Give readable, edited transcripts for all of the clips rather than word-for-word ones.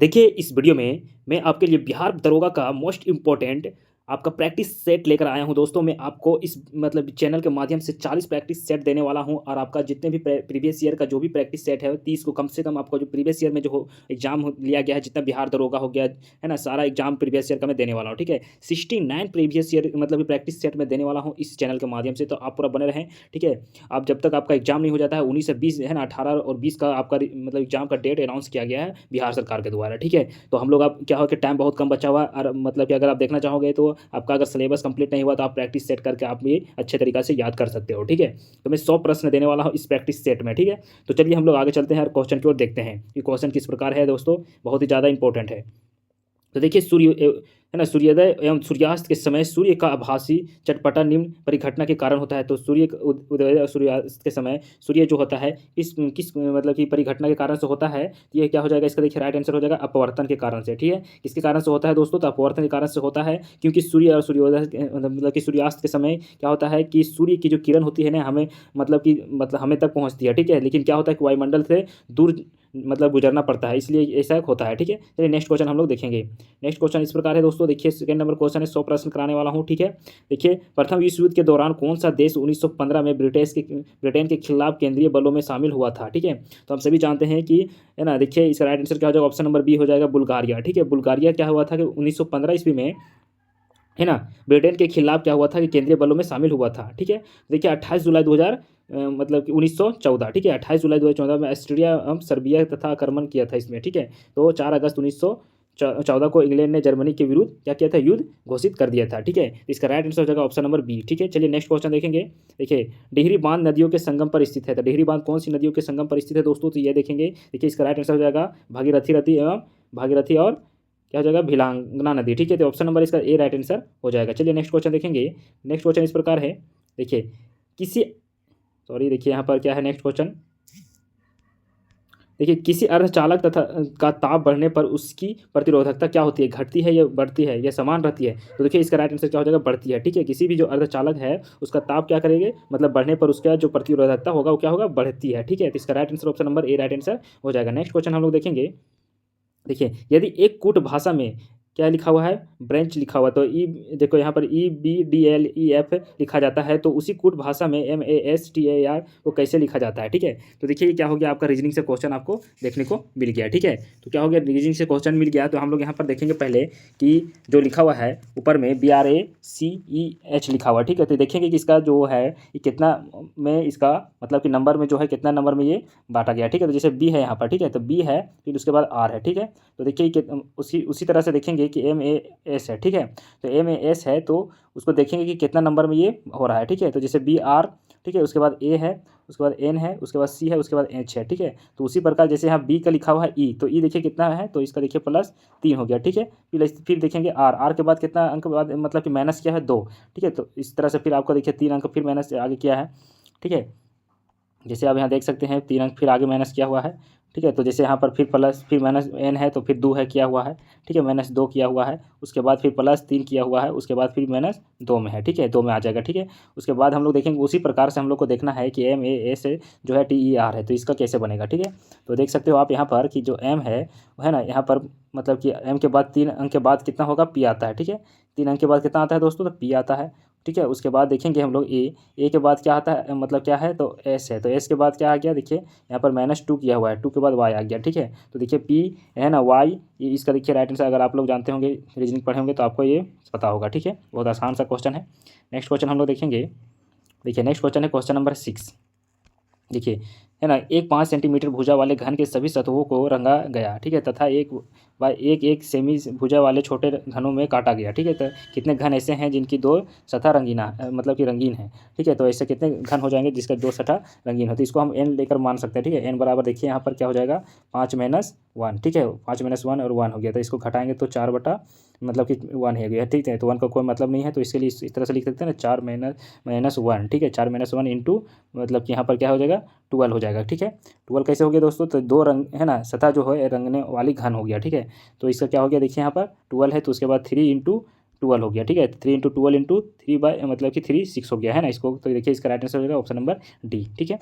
देखिए, इस वीडियो में मैं आपके लिए बिहार दरोगा का मोस्ट इम्पोर्टेंट आपका प्रैक्टिस सेट लेकर आया हूं। दोस्तों, मैं आपको इस मतलब चैनल के माध्यम से 40 प्रैक्टिस सेट देने वाला हूं और आपका जितने भी प्रीवियस ईयर का जो भी प्रैक्टिस सेट है 30 को कम से कम आपको जो प्रीवियस ईयर में जो एग्जाम लिया गया है, जितना बिहार दरोगा हो गया है ना, सारा एग्जाम प्रीवियस ईयर का मैं देने वाला हूँ। ठीक है, 69 प्रीवियस ईयर मतलब प्रैक्टिस सेट मैं देने वाला हूँ इस चैनल के माध्यम से, तो आप पूरा बने रहें। ठीक है, आप जब तक आपका एग्जाम नहीं हो जाता है 19 से 20 है ना, 18 और 20 का आपका मतलब एग्जाम का डेट अनाउंस किया गया है बिहार सरकार के द्वारा। ठीक है, तो हम लोग अब क्या हो कि टाइम बहुत कम बचा हुआ है और मतलब कि अगर आप देखना चाहोगे तो आपका अगर सिलेबस कंप्लीट नहीं हुआ तो आप प्रैक्टिस सेट करके आप ये अच्छे तरीके से याद कर सकते हो। ठीक है, तो मैं 100 प्रश्न देने वाला हूँ इस प्रैक्टिस सेट में। ठीक है, तो चलिए हम लोग आगे चलते हैं और क्वेश्चन की ओर देखते हैं कि क्वेश्चन किस प्रकार है। दोस्तों, बहुत ही ज़्यादा इंपॉर्टेंट है। तो देखिए, है ना, सूर्योदय एवं सूर्यास्त के समय सूर्य का आभासी चटपटा निम्न परिघटना के कारण होता है। तो सूर्य उदय और सूर्यास्त के समय सूर्य जो होता है किस किस मतलब कि परिघटना के कारण से होता है, तो ये क्या हो जाएगा, इसका देखिए राइट आंसर हो जाएगा अपवर्तन के कारण से। ठीक है, किसके कारण से होता है दोस्तों, तो अपवर्तन के कारण से होता है, क्योंकि सूर्य और सूर्योदय मतलब कि सूर्यास्त के समय क्या होता है कि सूर्य की जो किरण होती है ना, हमें मतलब हमें तक पहुँचती है। ठीक है, लेकिन क्या होता है कि वायुमंडल से दूर मतलब गुजरना पड़ता है, इसलिए ऐसा होता है। ठीक है, चलिए नेक्स्ट क्वेश्चन हम लोग देखेंगे। नेक्स्ट क्वेश्चन इस प्रकार है दोस्तों, देखिए सेकंड नंबर क्वेश्चन है, 100 प्रश्न कराने वाला हूँ। ठीक है, देखिए, प्रथम विश्व युद्ध के दौरान कौन सा देश 1915 में ब्रिटेन के खिलाफ केंद्रीय बलों में शामिल हुआ था। ठीक है, तो हम सभी जानते हैं कि है ना, देखिए इसका राइट आंसर क्या हो जाएगा, ऑप्शन नंबर बी हो जाएगा, बुल्गारिया। ठीक है, बुल्गारिया क्या हुआ था कि 1915 ईस्वी में है ना, ब्रिटेन के खिलाफ क्या हुआ था कि केंद्रीय बलों में शामिल हुआ था। ठीक है, देखिए 28 जुलाई 2000 मतलब कि 1914। ठीक है, 28 जुलाई 2014 में ऑस्ट्रिया सर्बिया तथा आक्रमण किया था इसमें। ठीक है, तो 4 अगस्त 1914 को इंग्लैंड ने जर्मनी के विरुद्ध क्या किया था, युद्ध घोषित कर दिया था। ठीक है, इसका राइट आंसर हो जाएगा ऑप्शन नंबर बी। ठीक है, चलिए नेक्स्ट क्वेश्चन देखेंगे। देखिए, डिहरी बांध नदियों के संगम पर स्थित है, तो डिहरी बांध कौन सी नदियों के संगम पर स्थित है दोस्तों, तो ये देखेंगे। देखिए, इसका राइट आंसर हो जाएगा भागीरथी और क्या हो जाएगा, भिलांगना नदी। ठीक है, तो ऑप्शन नंबर इसका ए राइट आंसर हो जाएगा। चलिए नेक्स्ट क्वेश्चन देखेंगे। नेक्स्ट क्वेश्चन इस प्रकार है, देखिए किसी सॉरी देखिए यहाँ पर क्या है नेक्स्ट क्वेश्चन, देखिए किसी अर्धचालक तथा का ताप बढ़ने पर उसकी प्रतिरोधकता क्या होती है, घटती है या बढ़ती है या समान रहती है, तो देखिए इसका राइट आंसर क्या हो जाएगा, बढ़ती है। ठीक है, किसी भी जो अर्धचालक है उसका ताप क्या करेंगे, मतलब बढ़ने पर उसका जो प्रतिरोधकता होगा वो क्या होगा, बढ़ती है। ठीक है, तो इसका right answer option number A right answer हो जाएगा। नेक्स्ट क्वेश्चन हम लोग देखेंगे। देखिए, यदि एक कूट भाषा में क्या लिखा हुआ है, ब्रेंच लिखा हुआ, तो ई देखो यहाँ पर EBDLEF लिखा जाता है, तो उसी कूट भाषा में MASTAR को कैसे लिखा जाता है। ठीक है, तो देखिए ये क्या हो गया, आपका रीजनिंग से क्वेश्चन आपको देखने को मिल गया। ठीक है, तो क्या हो गया, रीजनिंग से क्वेश्चन मिल गया, तो हम लोग यहाँ पर देखेंगे पहले कि जो लिखा हुआ है ऊपर में BRACEH लिखा हुआ है। ठीक है, तो देखेंगे कि इसका जो है ये कितना में इसका मतलब कि नंबर में जो है कितना नंबर में ये बांटा गया। ठीक है, तो जैसे बी है यहाँ पर, ठीक है, तो बी है, फिर उसके बाद आर है। ठीक है, तो देखिए कि उसी तरह से देखेंगे कि MAS है। ठीक है, तो MAS है तो उसको देखेंगे कि कितना नंबर में ये हो रहा है। ठीक है, तो जैसे BR, ठीक है, उसके बाद A है, उसके बाद N है, उसके बाद C है, उसके बाद H है। ठीक है, तो उसी प्रकार जैसे यहाँ B का लिखा हुआ है E, तो E देखिए कितना है, तो इसका देखिए +3 हो गया। ठीक है, फिर देखेंगे R के बाद कितना अंक बाद मतलब कि माइनस किया है 2। ठीक है, तो इस तरह से फिर आपको देखिए 3 अंक फिर माइनस आगे किया है। ठीक है, जैसे आप यहाँ देख सकते हैं 3 अंक फिर आगे माइनस किया हुआ है। ठीक है, तो जैसे यहाँ पर फिर प्लस फिर माइनस n है, तो फिर 2 है किया हुआ है। ठीक है, -2 किया हुआ है, उसके बाद फिर +3 किया हुआ है, उसके बाद फिर -2 में है। ठीक है, 2 में आ जाएगा। ठीक है, उसके बाद हम लोग देखेंगे उसी प्रकार से हम लोग को देखना है कि MAS जो है TER है, तो इसका कैसे बनेगा। ठीक है, तो देख सकते हो आप यहाँ पर कि जो M है वो है ना, यहाँ पर मतलब कि M के बाद 3 अंक के बाद कितना होगा, P आता है। ठीक है, 3 अंक के बाद कितना आता है दोस्तों, तो P आता है। ठीक है, उसके बाद देखेंगे हम लोग ए के बाद क्या आता है, मतलब क्या है, तो एस है, तो एस के बाद क्या आ गया, देखिए यहाँ पर -2 किया हुआ है, 2 के बाद वाई आ गया। ठीक है, तो देखिए पी है ना, वाई, ये इसका देखिए राइट आंसर, अगर आप लोग जानते होंगे रीजनिंग पढ़े होंगे तो आपको ये पता होगा। ठीक है, बहुत आसान सा क्वेश्चन है। नेक्स्ट क्वेश्चन हम लोग देखेंगे। देखिए नेक्स्ट क्वेश्चन है क्वेश्चन नंबर 6। देखिए, है ना, एक 5 सेंटीमीटर भुजा वाले घन के सभी सतहों को रंगा गया। ठीक है, तथा एक सेमी भुजा वाले छोटे घनों में काटा गया। ठीक है, तो कितने घन ऐसे हैं जिनकी 2 सतह मतलब कि रंगीन है। ठीक है, तो ऐसे कितने घन हो जाएंगे जिसका 2 सतह रंगीन हो, तो इसको हम n लेकर मान सकते हैं। ठीक है, n बराबर देखिए यहाँ पर क्या हो जाएगा, 5-1। ठीक है, 5-1 और 1 हो गया, तो इसको घटाएंगे तो 4 मतलब कि 1 हो गया। ठीक है, तो 1 का कोई मतलब नहीं है, तो इसके लिए इस तरह से लिख सकते हैं ना, 4-1। ठीक है, 4-1 इंटू मतलब कि यहाँ पर क्या हो जाएगा, 12 हो जाएगा। ठीक है, 12 कैसे हो गया दोस्तों, तो 2 रंग है ना, सतह जो है रंगने वाली घन हो गया। ठीक है, तो इसका क्या हो गया, देखिए यहाँ पर 12 है, तो उसके बाद 3 × 12 हो गया। ठीक है, 3 × 12 × 3 बाय मतलब कि 3 6 हो गया है ना इसको, तो देखिए इसका राइट आंसर हो जाएगा ऑप्शन नंबर डी। ठीक है,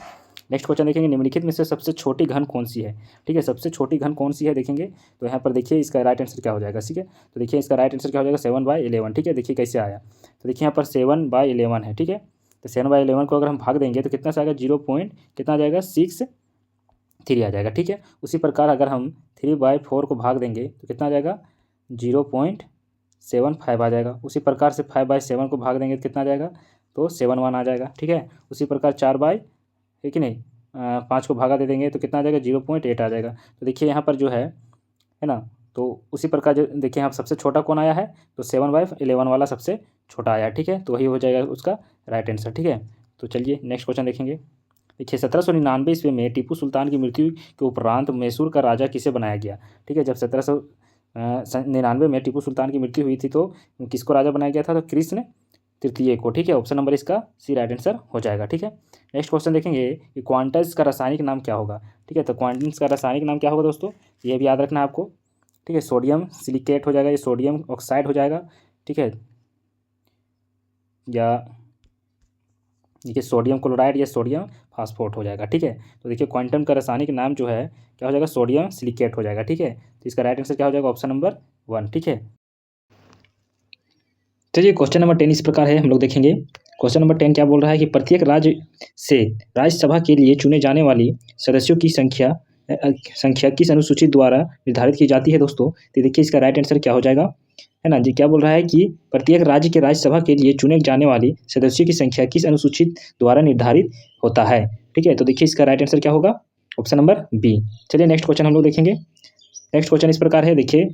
नेक्स्ट क्वेश्चन देखेंगे, निम्नलिखित में से सबसे छोटी घन कौन सी है। ठीक है, सबसे छोटी घन कौन सी है देखेंगे, तो यहाँ पर देखिए इसका राइट आंसर क्या हो जाएगा। ठीक है, तो देखिए इसका राइट आंसर क्या हो जाएगा, 7/11। ठीक है, देखिए कैसे आया, तो देखिए यहाँ पर 7/11 है। ठीक है, तो 7/11 को अगर हम भाग देंगे तो कितना सा आएगा, 0 पॉइंट कितना आ जाएगा, 63 आ जाएगा। ठीक है, उसी प्रकार अगर हम 3/4 को भाग देंगे तो कितना आ जाएगा, 0.75 आ जाएगा। उसी प्रकार से 5/7 को भाग देंगे तो कितना आ जाएगा, तो 71 आ जाएगा। ठीक है, उसी प्रकार 4 है कि नहीं, 5 को भागा दे देंगे तो कितना आ जाएगा, 0.8 आ जाएगा। तो देखिए यहाँ पर जो है ना, तो उसी प्रकार जो देखिए यहाँ सबसे छोटा कौन आया है, तो 7/11 वाला सबसे छोटा आया। ठीक है, तो वही हो जाएगा उसका राइट आंसर। ठीक है, तो चलिए नेक्स्ट क्वेश्चन देखेंगे। देखिए 1799 ईस्वी में टीपू सुल्तान की मृत्यु के उपरांत मैसूर का राजा किसे बनाया गया। ठीक है, जब 1799 में टीपू सुल्तान की मृत्यु हुई थी तो किसको राजा बनाया गया था, तो कृष्ण तृतीय को। ठीक है, ऑप्शन नंबर इसका सी राइट आंसर हो जाएगा। ठीक है, नेक्स्ट क्वेश्चन देखेंगे कि क्वांटस का रासायनिक नाम क्या होगा। ठीक है, तो क्वांटस का रासायनिक नाम क्या होगा दोस्तों, ये भी याद रखना है आपको। ठीक है, सोडियम सिलिकेट हो जाएगा, ये सोडियम ऑक्साइड हो जाएगा। ठीक है, या देखिए सोडियम क्लोराइड या सोडियम फास्फोट हो जाएगा। ठीक है, तो देखिए क्वांटम का रासायनिक नाम जो है क्या हो जाएगा, सोडियम सिलिकेट हो जाएगा। ठीक है, तो इसका राइट आंसर क्या हो जाएगा, ऑप्शन नंबर 1। ठीक है, चलिए क्वेश्चन नंबर 10 इस प्रकार है, हम लोग देखेंगे। क्वेश्चन नंबर 10 क्या बोल रहा है कि प्रत्येक राज्य से राज्यसभा के लिए चुने जाने वाली सदस्यों की संख्या किस अनुसूचित द्वारा निर्धारित की जाती है दोस्तों। तो देखिए इसका राइट आंसर क्या हो जाएगा, है ना जी, क्या बोल रहा है कि प्रत्येक राज्य के राज्यसभा के लिए चुने जाने वाली सदस्यों की संख्या किस अनुसूचित द्वारा निर्धारित होता है। ठीक है, तो देखिए इसका राइट आंसर क्या होगा, ऑप्शन नंबर बी। चलिए नेक्स्ट क्वेश्चन हम लोग देखेंगे। नेक्स्ट क्वेश्चन इस प्रकार है, देखिए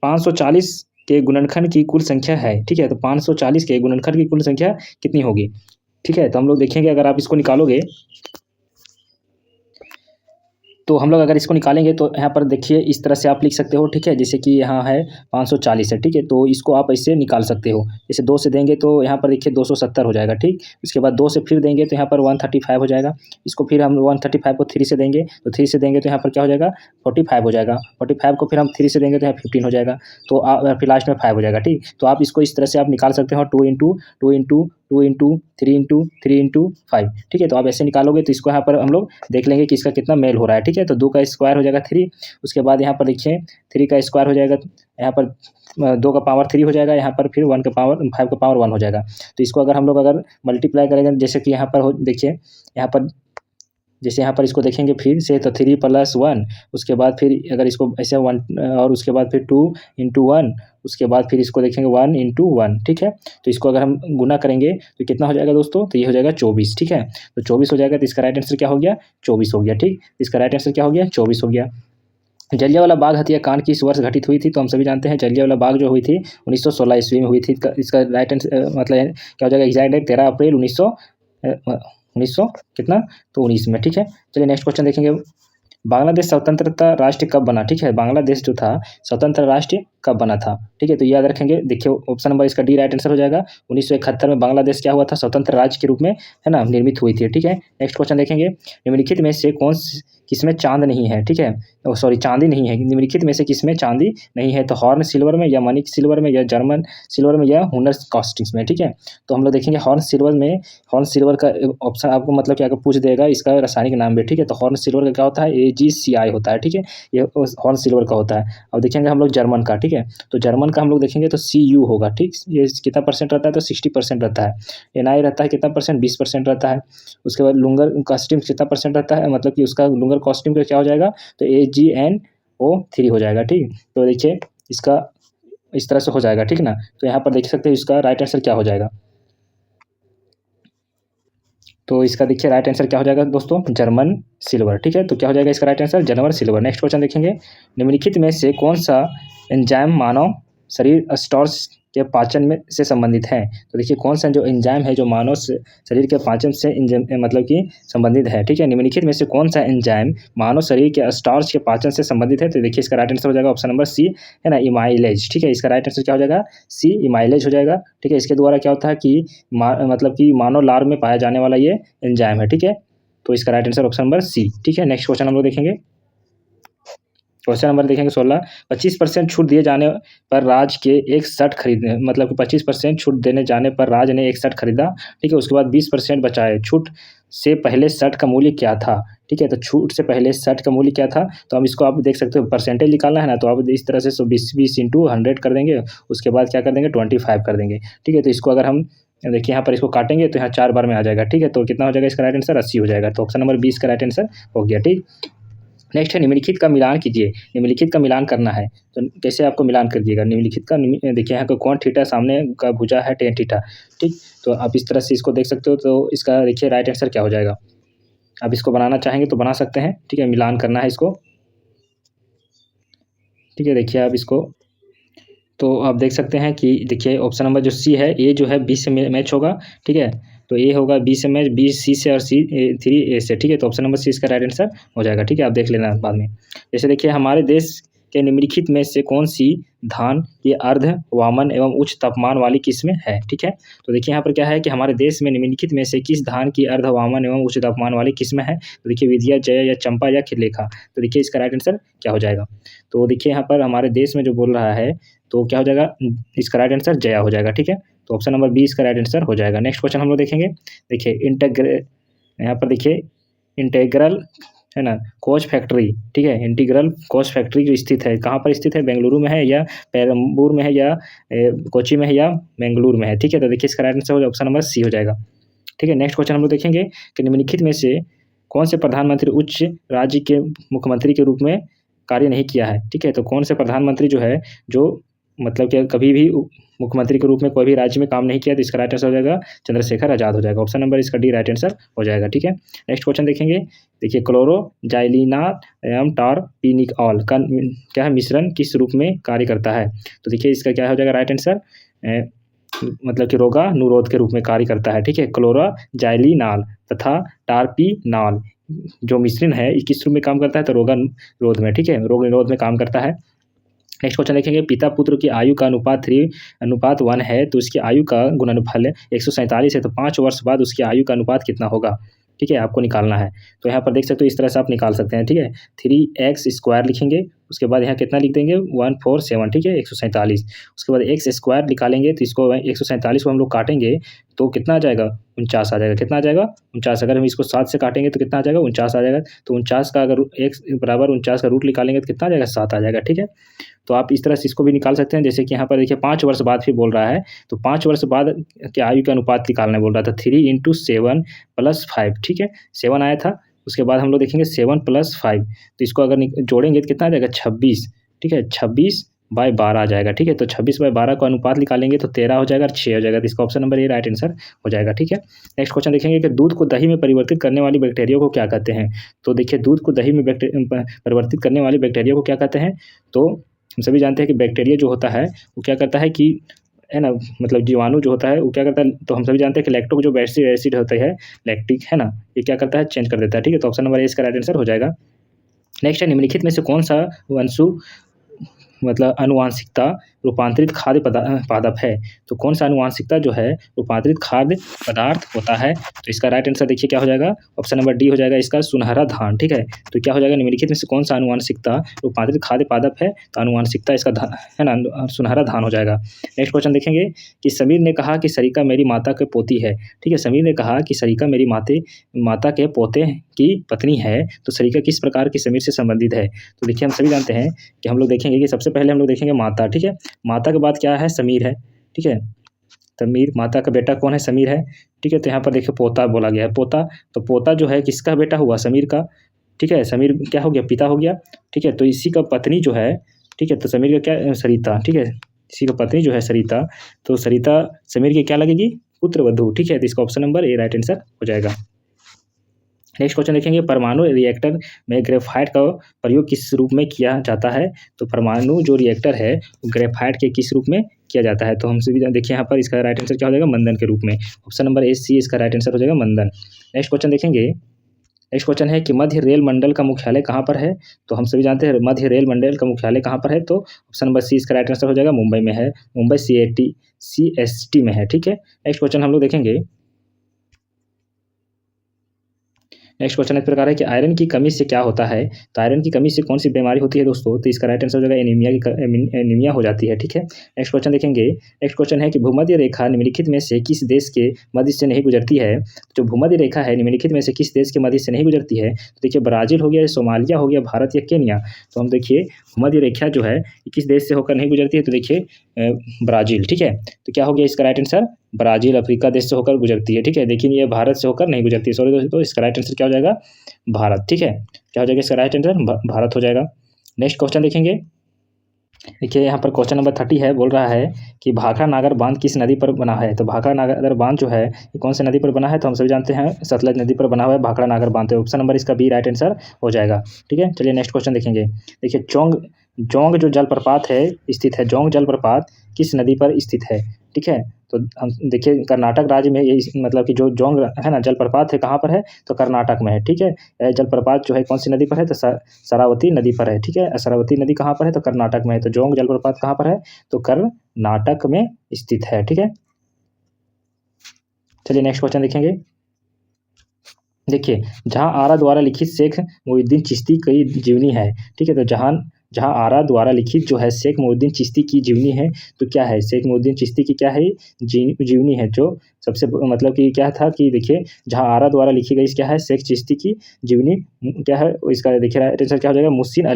540 के गुणनखंड की कुल संख्या है। ठीक है, तो 540 के गुणनखंड की कुल संख्या कितनी होगी। ठीक है, तो हम लोग देखेंगे अगर आप इसको निकालोगे तो हम लोग अगर इसको निकालेंगे तो यहाँ पर देखिए इस तरह से आप लिख सकते हो। ठीक है, जैसे कि यहाँ है 540 है। ठीक है, तो इसको आप ऐसे निकाल सकते हो, जैसे 2 से देंगे तो यहाँ पर देखिए 270 हो जाएगा। ठीक, उसके बाद 2 से फिर देंगे तो यहाँ पर 135 हो जाएगा। इसको फिर हम 135 को 3 से देंगे तो 3 से देंगे तो यहाँ पर क्या हो जाएगा, 45 हो जाएगा। 45 को फिर हम 3 से देंगे तो यहाँ 15 हो जाएगा, तो फिर लास्ट में 5 हो जाएगा। ठीक, तो आप इसको इस तरह से आप निकाल सकते हो, 2 into 2 into 2 into 3 into 3 into 5। ठीक है, तो आप ऐसे निकालोगे तो इसको यहाँ पर हम लोग देख लेंगे कि इसका कितना मेल हो रहा है। ठीक है, तो 2 का स्क्वायर हो जाएगा 3, उसके बाद यहाँ पर देखिए 3 का स्क्वायर हो जाएगा, यहाँ पर 2 का पावर 3 हो जाएगा, यहाँ पर फिर 1 का पावर 5 का पावर 1 हो जाएगा। तो इसको अगर हम लोग अगर मल्टीप्लाई करेंगे, जैसे कि यहाँ पर हो देखिए यहाँ पर जैसे यहाँ पर इसको देखेंगे फिर से, तो 3 + 1, उसके बाद फिर अगर इसको ऐसे 1 और उसके बाद फिर 2 इंटू 1, उसके बाद फिर इसको देखेंगे 1 इंटू 1। ठीक है, तो इसको अगर हम गुना करेंगे तो कितना हो जाएगा दोस्तों, तो ये हो जाएगा 24। ठीक है, तो 24 हो जाएगा, तो इसका राइट आंसर क्या हो गया, 24 हो गया। ठीक, इसका राइट आंसर क्या हो गया, 24 हो गया। जलियांवाला बाग हत्याकांड किस वर्ष घटित हुई थी, तो हम सभी जानते हैं जलियांवाला बाग जो हुई थी 1916 ईस्वी में हुई थी। इसका राइट आंसर मतलब क्या हो जाएगा, एग्जैक्ट डेट 13 अप्रैल 1900 कितना, तो 19 में। ठीक है, चलिए नेक्स्ट क्वेश्चन देखेंगे। बांग्लादेश स्वतंत्रता राष्ट्र कब बना। ठीक है, बांग्लादेश जो था स्वतंत्र राष्ट्र कब बना था। ठीक है, तो याद रखेंगे, देखिए ऑप्शन नंबर इसका डी राइट आंसर हो जाएगा। 1971 में बांग्लादेश क्या हुआ था, स्वतंत्र राज्य के रूप में, है ना, निर्मित हुई थी। ठीक है, नेक्स्ट क्वेश्चन देखेंगे, निम्नलिखित में से किसमें चांद नहीं है। ठीक है, सॉरी चांदी नहीं है, निम्नलिखित में से किसमें चांदी नहीं है, तो हॉर्न सिल्वर में, या मनिक सिल्वर में, या जर्मन सिल्वर में, या हुनर कास्टिंग्स में। ठीक है, तो हम लोग देखेंगे हॉर्न सिल्वर में, हॉर्न सिल्वर का ऑप्शन आपको मतलब क्या पूछ देगा, इसका रासायनिक नाम भी। ठीक है, तो हॉर्न सिल्वर का क्या होता है, AgCi होता है। ठीक है, ये हॉर्न सिल्वर का होता है। अब देखेंगे हम लोग जर्मन का। ठीक है, तो जर्मन का हम लोग देखेंगे तो Cu होगा। ठीक, ये कितना परसेंट रहता है, तो 60% रहता है। Ni रहता है कितना परसेंट, 20% रहता है। उसके बाद लुंगर कास्टिंग कितना परसेंट रहता है, मतलब कि उसका लुंगर कास्टिंग का क्या हो जाएगा, तो AgNO3 हो जाएगा। ठीक, तो देखिए इसका इस तरह से हो जाएगा। ठीक ना, तो यहाँ पर देख सकते हैं इसका राइट आंसर क्या हो जाएगा। तो इसका देखिए राइट आंसर क्या हो जाएगा दोस्तों, जर्मन सिल्वर। ठीक है, तो क्या हो जाएगा इसका right answer, German silver. Next question देखेंगे, निम्नलिखित में से कौन सा एंजाइम मानव शरीर स्टार्च के पाचन में से संबंधित है। तो देखिए कौन सा जो एंजाइम है जो मानव शरीर के पाचन से मतलब कि संबंधित है। ठीक है, निम्नलिखित में से कौन सा एंजाइम मानव शरीर के स्टार्च के पाचन से संबंधित है, तो देखिए इसका राइट आंसर हो जाएगा ऑप्शन नंबर सी, है ना, इमाइलेज। ठीक है, इसका राइट आंसर क्या हो जाएगा, सी इमाइलेज हो जाएगा। ठीक है, इसके द्वारा क्या होता है कि मतलब कि मानव लार में पाया जाने वाला ये एंजाइम है। ठीक है, तो इसका right answer option number C. ठीक है, नेक्स्ट क्वेश्चन हम लोग देखेंगे। क्वेश्चन नंबर देखेंगे 16, 25% छूट दिए जाने पर राज के एक शर्ट खरीदने, मतलब कि 25% छूट देने जाने पर राज ने एक शर्ट खरीदा। ठीक है, उसके बाद 20% बचाए, छूट से पहले 60 का मूल्य क्या था? ठीक है, तो छूट से पहले 60 का मूल्य क्या था? तो हम इसको आप देख सकते हो परसेंटेज निकालना है ना, तो आप इस तरह से 20 इंटू 100 कर देंगे, उसके बाद क्या कर देंगे 25 कर देंगे। ठीक है, तो इसको अगर हम देखिए यहाँ पर इसको काटेंगे तो यहाँ 4 बार में आ जाएगा। ठीक है, तो कितना हो जाएगा इसका राइट आंसर 80 हो जाएगा। तो ऑप्शन नंबर 20 का राइट आंसर हो गया। ठीक, नेक्स्ट है निम्नलिखित का मिलान कीजिए। निम्नलिखित का मिलान करना है तो कैसे आपको मिलान कर दिएगा निम्नलिखित का। देखिए यहाँ का कौन थीटा सामने का भुजा है टेन थीटा। ठीक, तो आप इस तरह से इसको देख सकते हो। तो इसका देखिए राइट आंसर क्या हो जाएगा। आप इसको बनाना चाहेंगे तो बना सकते हैं। ठीक है, मिलान करना है इसको। ठीक है, देखिए आप इसको तो आप देख सकते हैं कि देखिए ऑप्शन नंबर जो सी है, ए जो है बी से मैच होगा। ठीक है, तो ए होगा बी से मैच, बी सी से और सी 3 ए से। ठीक है, तो ऑप्शन नंबर सी इसका राइट आंसर हो जाएगा। ठीक है, आप देख लेना बाद में। जैसे देखिए हमारे देश के निम्नलिखित में से कौन सी धान ये अर्ध वामन एवं उच्च तापमान वाली किस्म है। ठीक है, तो देखिए यहाँ पर क्या है कि हमारे देश में निम्नलिखित में से किस धान की अर्ध वामन एवं उच्च तापमान वाली किस्म है। तो देखिए विधिया, जय या चंपा या खिलेखा। तो देखिए इसका राइट आंसर क्या हो जाएगा। तो देखिए यहाँ पर हमारे देश में जो बोल रहा है तो क्या हो जाएगा, इसका राइट आंसर जया हो जाएगा। ठीक है, तो ऑप्शन नंबर 20 का राइट आंसर हो जाएगा। नेक्स्ट क्वेश्चन हम लोग देखेंगे। देखिए यहाँ पर देखिए इंटेग्रल है ना कोच फैक्ट्री। ठीक है, इंटीग्रल कोच फैक्ट्री जो स्थित है कहाँ पर स्थित है, बेंगलुरु में है या पेरम्बूर में है या कोची में है या बेंगलुरु में है। ठीक है, तो देखिए इसका राइट आंसर हो जाएगा ऑप्शन नंबर सी हो जाएगा। ठीक है, नेक्स्ट क्वेश्चन हम लोग देखेंगे कि निम्नलिखित में से कौन से प्रधानमंत्री उच्च राज्य के मुख्यमंत्री के रूप में कार्य नहीं किया है। ठीक है, तो कौन से प्रधानमंत्री जो है जो मतलब कि कभी भी मुख्यमंत्री के रूप में कोई भी राज्य में काम नहीं किया, तो इसका राइट आंसर हो जाएगा चंद्रशेखर आजाद हो जाएगा। ऑप्शन नंबर इसका डी राइट आंसर हो जाएगा। ठीक है, नेक्स्ट क्वेश्चन देखेंगे। देखिए क्लोरो जाइलिनाम टारपिनिकॉल का क्या है मिश्रण किस रूप में कार्य करता है। तो देखिए इसका क्या हो जाएगा राइट आंसर, मतलब कि रोगानुरोध के रूप में कार्य करता है। ठीक है, क्लोरा जाइलिनाल तथा टारपिनॉल जो मिश्रण है किस रूप में काम करता है, तो रोगानुरोध में। ठीक है, रोग निरोध में काम करता है। नेक्स्ट क्वेश्चन देखेंगे। पिता पुत्र की आयु का अनुपात 3:1 है, तो उसकी आयु का गुणनफल 147 है, तो 5 वर्ष बाद उसकी आयु का अनुपात कितना होगा। ठीक है, आपको निकालना है। तो यहाँ पर देख सकते हो इस तरह से आप निकाल सकते हैं। ठीक है, 3x² लिखेंगे, उसके बाद यहाँ कितना लिख देंगे 147। ठीक है, 147। उसके बाद x² निकालेंगे, तो इसको 147 को हम लोग काटेंगे तो कितना आ जाएगा 49 आ जाएगा। कितना आ जाएगा 49। अगर हम इसको 7 से काटेंगे तो कितना आ जाएगा 49 आ जाएगा। तो 49 का अगर x बराबर 49 का रूट निकालेंगे तो कितना आ जाएगा 7 आ जाएगा। ठीक है, तो आप इस तरह से इसको भी निकाल सकते हैं। जैसे कि यहाँ पर देखिए 5 वर्ष बाद फिर बोल रहा है, तो 5 वर्ष बाद के आयु का अनुपात निकालने बोल रहा था। 3 × 7 + 5। ठीक है, 7 आया था, उसके बाद हम लोग देखेंगे 7 + 5, तो इसको अगर जोड़ेंगे तो कितना आ जाएगा 26। ठीक है, 26/12 आ जाएगा। ठीक है, तो 26/12 का अनुपात निकालेंगे तो 13 हो जाएगा और 6 हो जाएगा। तो इसका option number A right answer हो जाएगा। ठीक है, नेक्स्ट क्वेश्चन देखेंगे कि दूध को दही में परिवर्तित करने वाली बैक्टीरिया को क्या कहते हैं। तो देखिए दूध को दही में परिवर्तित करने वाली बैक्टीरिया को क्या कहते हैं। तो हम सभी जानते हैं कि बैक्टीरिया जो होता है वो क्या करता है कि है ना, मतलब जीवाणु जो होता है वो क्या करता है, तो हम सभी जानते हैं कि लैक्टो जो एसिड होता है लैक्टिक है ना, ये क्या करता है चेंज कर देता है। ठीक है, तो ऑप्शन नंबर ए इसका राइट आंसर हो जाएगा। नेक्स्ट है निम्नलिखित में से कौन सा वंशु मतलब अनुवांशिकता रूपांतरित खाद्य पादप है। तो कौन सा अनुवांशिकता जो है रूपांतरित खाद्य पदार्थ होता है। तो इसका राइट आंसर देखिए क्या हो जाएगा, ऑप्शन नंबर डी हो जाएगा इसका सुनहरा धान। ठीक है, तो क्या हो जाएगा निम्नलिखित में से कौन सा अनुवांशिकता रूपांतरित खाद्य पादप है, तो अनुवांशिकता इसका है ना सुनहरा धान हो जाएगा। नेक्स्ट क्वेश्चन देखेंगे कि समीर ने कहा कि सरिका मेरी माता के पोती है। ठीक है, समीर ने कहा कि सरिका मेरी माता के पोते की पत्नी है, तो सरिका किस प्रकार की समीर से संबंधित है। तो देखिए हम सभी जानते हैं कि हम लोग देखेंगे कि सबसे पहले हम लोग देखेंगे माता। ठीक है, माता के बाद क्या है समीर है। ठीक है, समीर माता का बेटा कौन है समीर है। ठीक है, तो यहाँ पर देखिए पोता बोला गया है, पोता, तो पोता जो है किसका बेटा हुआ समीर का। ठीक है, समीर क्या हो गया पिता हो गया। ठीक है, तो इसी का पत्नी जो है, ठीक है, तो समीर का क्या सरिता। ठीक है, इसी का पत्नी जो है सरिता, तो सरिता समीर की क्या लगेगी पुत्र वधू। ठीक है, तो इसका option number A right answer हो जाएगा। नेक्स्ट क्वेश्चन देखेंगे परमाणु रिएक्टर में ग्रेफाइट का प्रयोग किस रूप में किया जाता है। तो परमाणु जो रिएक्टर है ग्रेफाइट के किस रूप में किया जाता है। तो हम सभी देखिए यहाँ पर इसका राइट आंसर क्या हो जाएगा मंदन के रूप में। ऑप्शन नंबर ए सी इसका राइट आंसर हो जाएगा मंदन। नेक्स्ट क्वेश्चन देखेंगे। नेक्स्ट क्वेश्चन है कि मध्य रेल मंडल का मुख्यालय कहाँ पर है। तो हम सभी जानते हैं मध्य रेल मंडल का मुख्यालय कहाँ पर है, तो ऑप्शन नंबर सी इसका राइट आंसर हो जाएगा मुंबई में है, मुंबई CST में है। ठीक है, नेक्स्ट क्वेश्चन हम लोग देखेंगे। नेक्स्ट क्वेश्चन इस प्रकार है कि आयरन की कमी से क्या होता है। तो आयरन की कमी से कौन सी बीमारी होती है दोस्तों, तो इसका राइट आंसर हो जाएगा एनीमिया हो जाती है। ठीक है, नेक्स्ट क्वेश्चन देखेंगे। नेक्स्ट क्वेश्चन है कि भूमध्य रेखा निम्नलिखित में से किस देश के मध्य से नहीं गुजरती है। जो भूमध्य रेखा है निम्नलिखित में से किस देश के मध्य से नहीं गुजरती है, तो देखिए ब्राजील हो गया, सोमालिया हो गया, भारत या केन्या। तो हम देखिए भूमध्य रेखा जो है किस देश से होकर नहीं गुजरती है, तो देखिए ब्राजील। ठीक है, तो क्या हो गया इसका राइट आंसर, ब्राजील अफ्रीका देश से होकर गुजरती है। ठीक है, देखिए ये भारत से होकर नहीं गुजरती है, सॉरी दोस्तों, इसका राइट आंसर क्या हो जाएगा, भारत। ठीक है, क्या हो जाएगा इसका राइट आंसर, भारत हो जाएगा। नेक्स्ट क्वेश्चन देखेंगे। देखिए यहाँ पर क्वेश्चन नंबर 30 है, बोल रहा है कि भाखड़ा नागर बांध किस नदी पर बना है। तो भाखड़ा नागर बांध जो है ये कौन से नदी पर बना है, तो हम सभी जानते हैं सतलज नदी पर बना हुआ है भाखड़ा नागर बांध। तो ऑप्शन नंबर इसका बी राइट आंसर हो जाएगा। ठीक है, चलिए नेक्स्ट क्वेश्चन देखेंगे। देखिए जोंग जो जलप्रपात है स्थित है, जोंग जलप्रपात किस नदी पर स्थित है। ठीक है, तो हम देखिए कर्नाटक राज्य में ये मतलब कि जो जोंग है ना जलप्रपात है कहाँ पर है, तो कर्नाटक में है। ठीक है, जलप्रपात जो है कौन सी नदी पर है, तो शरावती नदी पर है। ठीक है, शरावती नदी कहाँ पर है, तो कर्नाटक में है। तो जोंग जलप्रपात कहाँ पर है, तो कर्नाटक में स्थित है। ठीक है, चलिए नेक्स्ट क्वेश्चन देखेंगे। देखिए जहाँ आरा द्वारा लिखित शेख मोहिउद्दीन चिश्ती की जीवनी है। ठीक है, तो जहाँ आरा द्वारा लिखित जो है शेख मोहिउद्दीन चिश्ती की जीवनी है, तो क्या है, शेख मोहिउद्दीन चिश्ती की क्या है, जीवनी है। जो सबसे मतलब कि क्या था कि देखिए जहाँ आरा द्वारा लिखी गई क्या है, शेख चिश्ती की जीवनी क्या है, इसका देखिए राइट आंसर क्या हो जाएगा, मुहसिन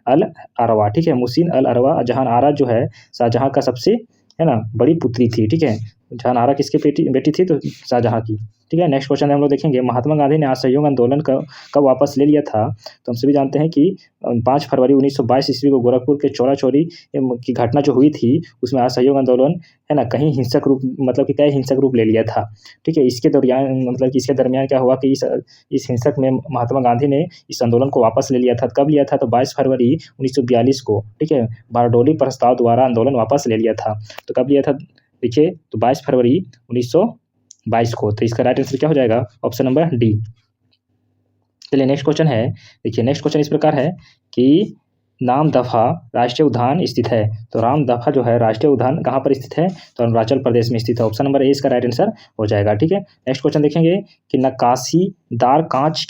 अल अरवा। ठीक है, मुहसिन अल अरवा। जहाँ आरा जो है शाहजहाँ का सबसे है ना बड़ी पुत्री थी। ठीक है, जहाँ आरा किसकी बेटी थी, तो शाहजहाँ की। ठीक है, नेक्स्ट क्वेश्चन हम लोग देखेंगे। महात्मा गांधी ने असहयोग आंदोलन कब वापस ले लिया था, तो हम सभी जानते हैं कि 5 फरवरी 1922 ईस्वी को गोरखपुर के चौरा चौरी की घटना जो हुई थी उसमें असहयोग आंदोलन है ना कहीं हिंसक रूप मतलब कि कई हिंसक रूप ले लिया था। ठीक है, इसके दौरान मतलब कि इसके दरमियान क्या हुआ कि इस हिंसक में महात्मा गांधी ने इस आंदोलन को वापस ले लिया था। कब लिया था, तो 22 फरवरी 1942 को। ठीक है, बारडोली प्रस्ताव द्वारा आंदोलन वापस ले लिया था। तो कब लिया था, देखिए तो 22 फरवरी 1922 को। तो इसका राइट आंसर क्या हो जाएगा, ऑप्शन नंबर डी। चलिए नेक्स्ट क्वेश्चन है। देखिए नेक्स्ट क्वेश्चन इस प्रकार है कि नामदफा राष्ट्रीय उद्यान स्थित है। तो रामदफा जो है राष्ट्रीय उद्यान कहाँ पर स्थित है, तो अरुणाचल प्रदेश में स्थित है। ऑप्शन नंबर ए इसका राइट आंसर हो जाएगा। ठीक है, नेक्स्ट क्वेश्चन देखेंगे कि नक्काशीदार कांच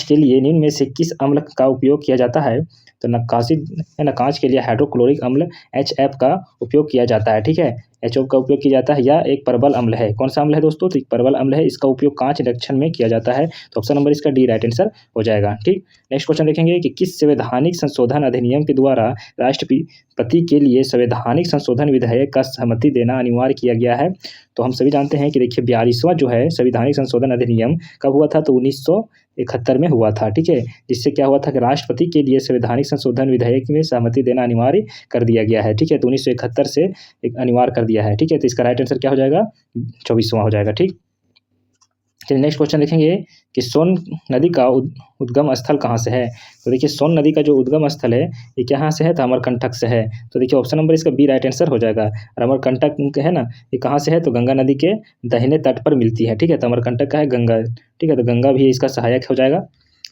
के लिए निम्न में से किस अम्ल का उपयोग किया जाता है। तो कांच के लिए हाइड्रोक्लोरिक अम्ल HF का उपयोग किया जाता है। ठीक है, HF का उपयोग किया जाता है, या एक परबल अम्ल है। कौन सा अम्ल है दोस्तों, तो एक परबल अम्ल है, इसका उपयोग कांच निरीक्षण में किया जाता है। तो ऑप्शन नंबर इसका डी राइट आंसर हो जाएगा। ठीक, नेक्स्ट क्वेश्चन देखेंगे कि किस संवैधानिक संशोधन अधिनियम के द्वारा राष्ट्रपति के लिए संवैधानिक संशोधन विधेयक का सहमति देना अनिवार्य किया गया है। तो हम सभी जानते हैं कि देखिए 42वां जो है संवैधानिक संशोधन अधिनियम कब हुआ था, तो 1971 में हुआ था। ठीक है, जिससे क्या हुआ था कि राष्ट्रपति के लिए संवैधानिक संशोधन विधेयक में सहमति देना अनिवार्य कर दिया गया है। ठीक है, तो 1971 से एक अनिवार्य कर दिया है। ठीक है, तो इसका राइट आंसर क्या हो जाएगा, 24वां हो जाएगा। ठीक, चलिए नेक्स्ट क्वेश्चन देखेंगे कि सोन नदी का उद्गम स्थल कहाँ से है। तो देखिए सोन नदी का जो उद्गम स्थल है ये कहाँ से है, तो अमरकंटक से है। तो देखिए ऑप्शन नंबर इसका बी राइट आंसर हो जाएगा। और अमरकंटक है ना ये कहाँ से है, तो गंगा नदी के दाहिने तट पर मिलती है। ठीक है, तो अमरकंटक का है गंगा। ठीक है, तो गंगा भी इसका सहायक हो जाएगा।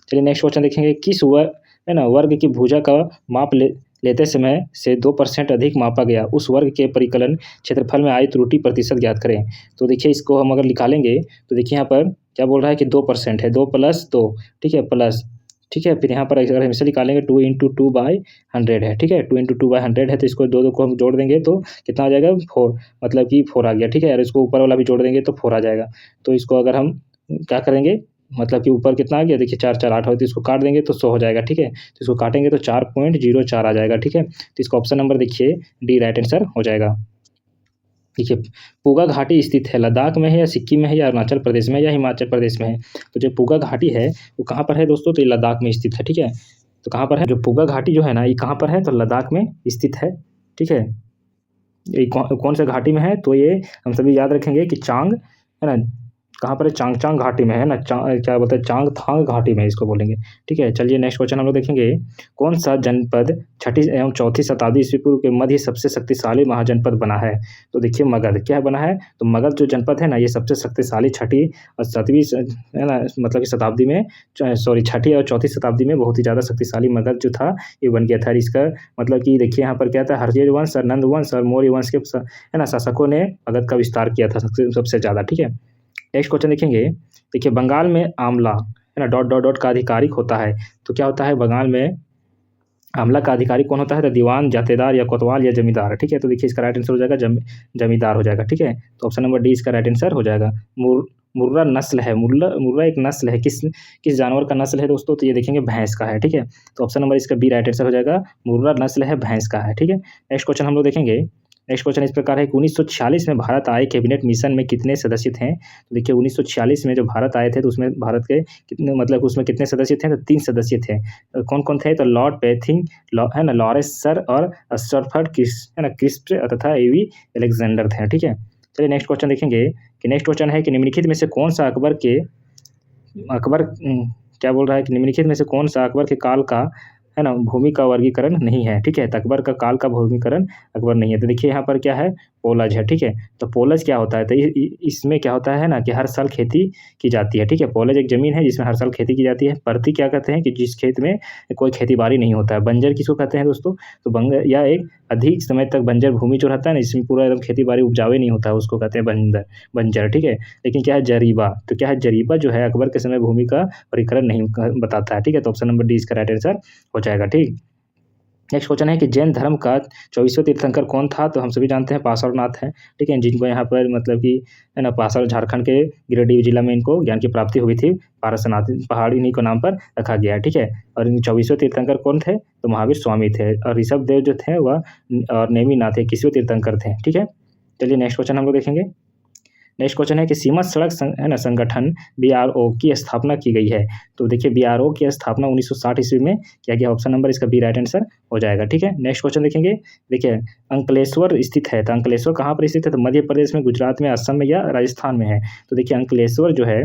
चलिए नेक्स्ट क्वेश्चन देखेंगे, किस वर्ग की भुजा का माप लेते समय से 2% अधिक मापा गया उस वर्ग के परिकलन क्षेत्रफल में आई त्रुटि प्रतिशत ज्ञात करें। तो देखिए इसको हम अगर निकालेंगे तो देखिए यहाँ पर क्या बोल रहा है कि 2% है, 2 + 2। ठीक है, प्लस। ठीक है, फिर यहाँ पर अगर हम इसे निकालेंगे 2 × 2/100 है। ठीक है, 2 × 2/100 है, तो इसको दो को हम जोड़ देंगे तो कितना आ जाएगा, 4, मतलब कि 4 आ गया। ठीक है, और इसको ऊपर वाला भी जोड़ देंगे तो 4 आ जाएगा। तो इसको अगर हम क्या करेंगे, मतलब कि ऊपर कितना आ गया, देखिए 4 4 8 हो, तो इसको काट देंगे तो 100 हो जाएगा। ठीक है, तो इसको काटेंगे तो 4.04 आ जाएगा। ठीक है, तो इसका ऑप्शन नंबर देखिए डी राइट आंसर हो जाएगा। देखिए पूगा घाटी स्थित है, लद्दाख में है या सिक्किम में है या अरुणाचल प्रदेश में या हिमाचल प्रदेश में है। तो जो पूगा घाटी है वो कहाँ पर है दोस्तों, तो ये लद्दाख में स्थित है। ठीक है, तो कहाँ पर है, जो पूगा घाटी जो है ना ये कहाँ पर है, तो लद्दाख में स्थित है। ठीक है, ये कौन सा घाटी में है, तो ये हम सभी याद रखेंगे कि चांग है ना, कहाँ पर है, चांगचांग घाटी में है ना, क्या बोलते हैं, चांगथांग घाटी में इसको बोलेंगे। ठीक है, चलिए नेक्स्ट क्वेश्चन हम लोग देखेंगे, कौन सा जनपद 6ठी एवं 4ठी शताब्दी ईस्वी पूर्व के मध्य सबसे शक्तिशाली महाजनपद बना है। तो देखिए मगध क्या बना है, तो मगध जो जनपद है ना ये सबसे शक्तिशाली 6ठी और 7वीं है ना मतलब कि शताब्दी में, सॉरी 6ठी और 4ठी शताब्दी में बहुत ही ज़्यादा शक्तिशाली मगध जो था ये बन गया था। इसका मतलब कि देखिए यहाँ पर क्या था, हर्षेय वंश और नंद वंश और मौर्य वंश के है ना शासकों ने मगध का विस्तार किया था सबसे ज़्यादा। ठीक है, नेक्स्ट क्वेश्चन देखेंगे, देखिए बंगाल में आंवला ना डॉट डॉट डॉट का आधिकारिक होता है तो क्या होता है बंगाल में आमला का अधिकारी कौन होता है तो दीवान जातेदार या कोतवाल या जमींदार। ठीक है, तो देखिए इसका राइट आंसर हो जाएगा जमींदार हो जाएगा। ठीक है, तो ऑप्शन नंबर डी इसका राइट आंसर हो जाएगा। मुर्रा नस्ल है, मुर्रा मुर्रा एक नस्ल है, किस किस जानवर का नस्ल है दोस्तों, तो ये देखेंगे भैंस का है। ठीक है, तो ऑप्शन नंबर इसका बी राइट आंसर हो जाएगा, मुर्रा नस्ल है भैंस का है। ठीक है, नेक्स्ट क्वेश्चन हम लोग देखेंगे। नेक्स्ट क्वेश्चन इस प्रकार है कि 1946 में भारत आए कैबिनेट मिशन में कितने सदस्य थे। तो देखिए 1946 में जो भारत आए थे तो उसमें भारत के कितने मतलब उसमें कितने सदस्य थे तो 3 सदस्य थे। कौन कौन थे तो लॉर्ड बेथिंग है ना, लॉरेंस सर और स्टर्फर्ड है ना, क्रिस्प तथा एवी अलेक्जेंडर थे। ठीक है, चलिए नेक्स्ट क्वेश्चन देखेंगे कि नेक्स्ट क्वेश्चन है कि निम्नलिखित में से कौन सा अकबर क्या बोल रहा है कि निम्नलिखित में से कौन सा अकबर के काल का है ना भूमि का वर्गीकरण नहीं है। ठीक है, तो अकबर का काल का भूमिकरण अकबर नहीं है। तो देखिए यहाँ पर क्या है पोलज है। ठीक है, तो पोलज क्या होता है तो इसमें क्या होता है ना कि हर साल खेती की जाती है। ठीक है, पोलज एक जमीन है जिसमें हर साल खेती की जाती है। परती क्या कहते हैं कि जिस खेत में कोई खेती बाड़ी नहीं होता है। बंजर किसको कहते हैं दोस्तों, तो बंजर या एक अधिक समय तक बंजर भूमि जो रहता है ना जिसमें पूरा एकदम खेती बाड़ी उपजावे नहीं होता है उसको कहते हैं बंजर। ठीक है, लेकिन क्या है जरीबा, तो क्या है जरीबा जो है अकबर के समय भूमि का वर्गीकरण नहीं बताता है। ठीक है, तो ऑप्शन नंबर डी इसका राइट आंसर हो जाएगा। ठीक, नेक्स्ट क्वेश्चन है कि जैन धर्म का 24वां तीर्थंकर कौन था, तो हम सभी जानते हैं पार्श्वनाथ है। ठीक है, जिनको यहाँ पर मतलब कि है ना पार्श्व झारखंड के गिरिडीह जिला में इनको ज्ञान की प्राप्ति हुई थी। पार्श्वनाथ पहाड़ी इन्हीं को नाम पर रखा गया है। ठीक है, और इन 24वें तीर्थंकर कौन थे तो महावीर स्वामी थे, और ऋषभ देव जो थे वह और नेमिनाथ 21वें तीर्थंकर थे। ठीक है, चलिए नेक्स्ट क्वेश्चन हम लोग देखेंगे। नेक्स्ट क्वेश्चन है कि सीमा सड़क है ना संगठन बीआरओ की स्थापना की गई है। तो देखिए बीआरओ की स्थापना 1960 ईस्वी में किया गया। ऑप्शन नंबर इसका बी राइट आंसर हो जाएगा। ठीक है, नेक्स्ट क्वेश्चन देखेंगे। देखिए अंकलेश्वर स्थित है, तो अंकलेश्वर कहाँ पर स्थित है तो मध्य प्रदेश में, गुजरात में, असम में या राजस्थान में है। तो देखिए अंकलेश्वर जो है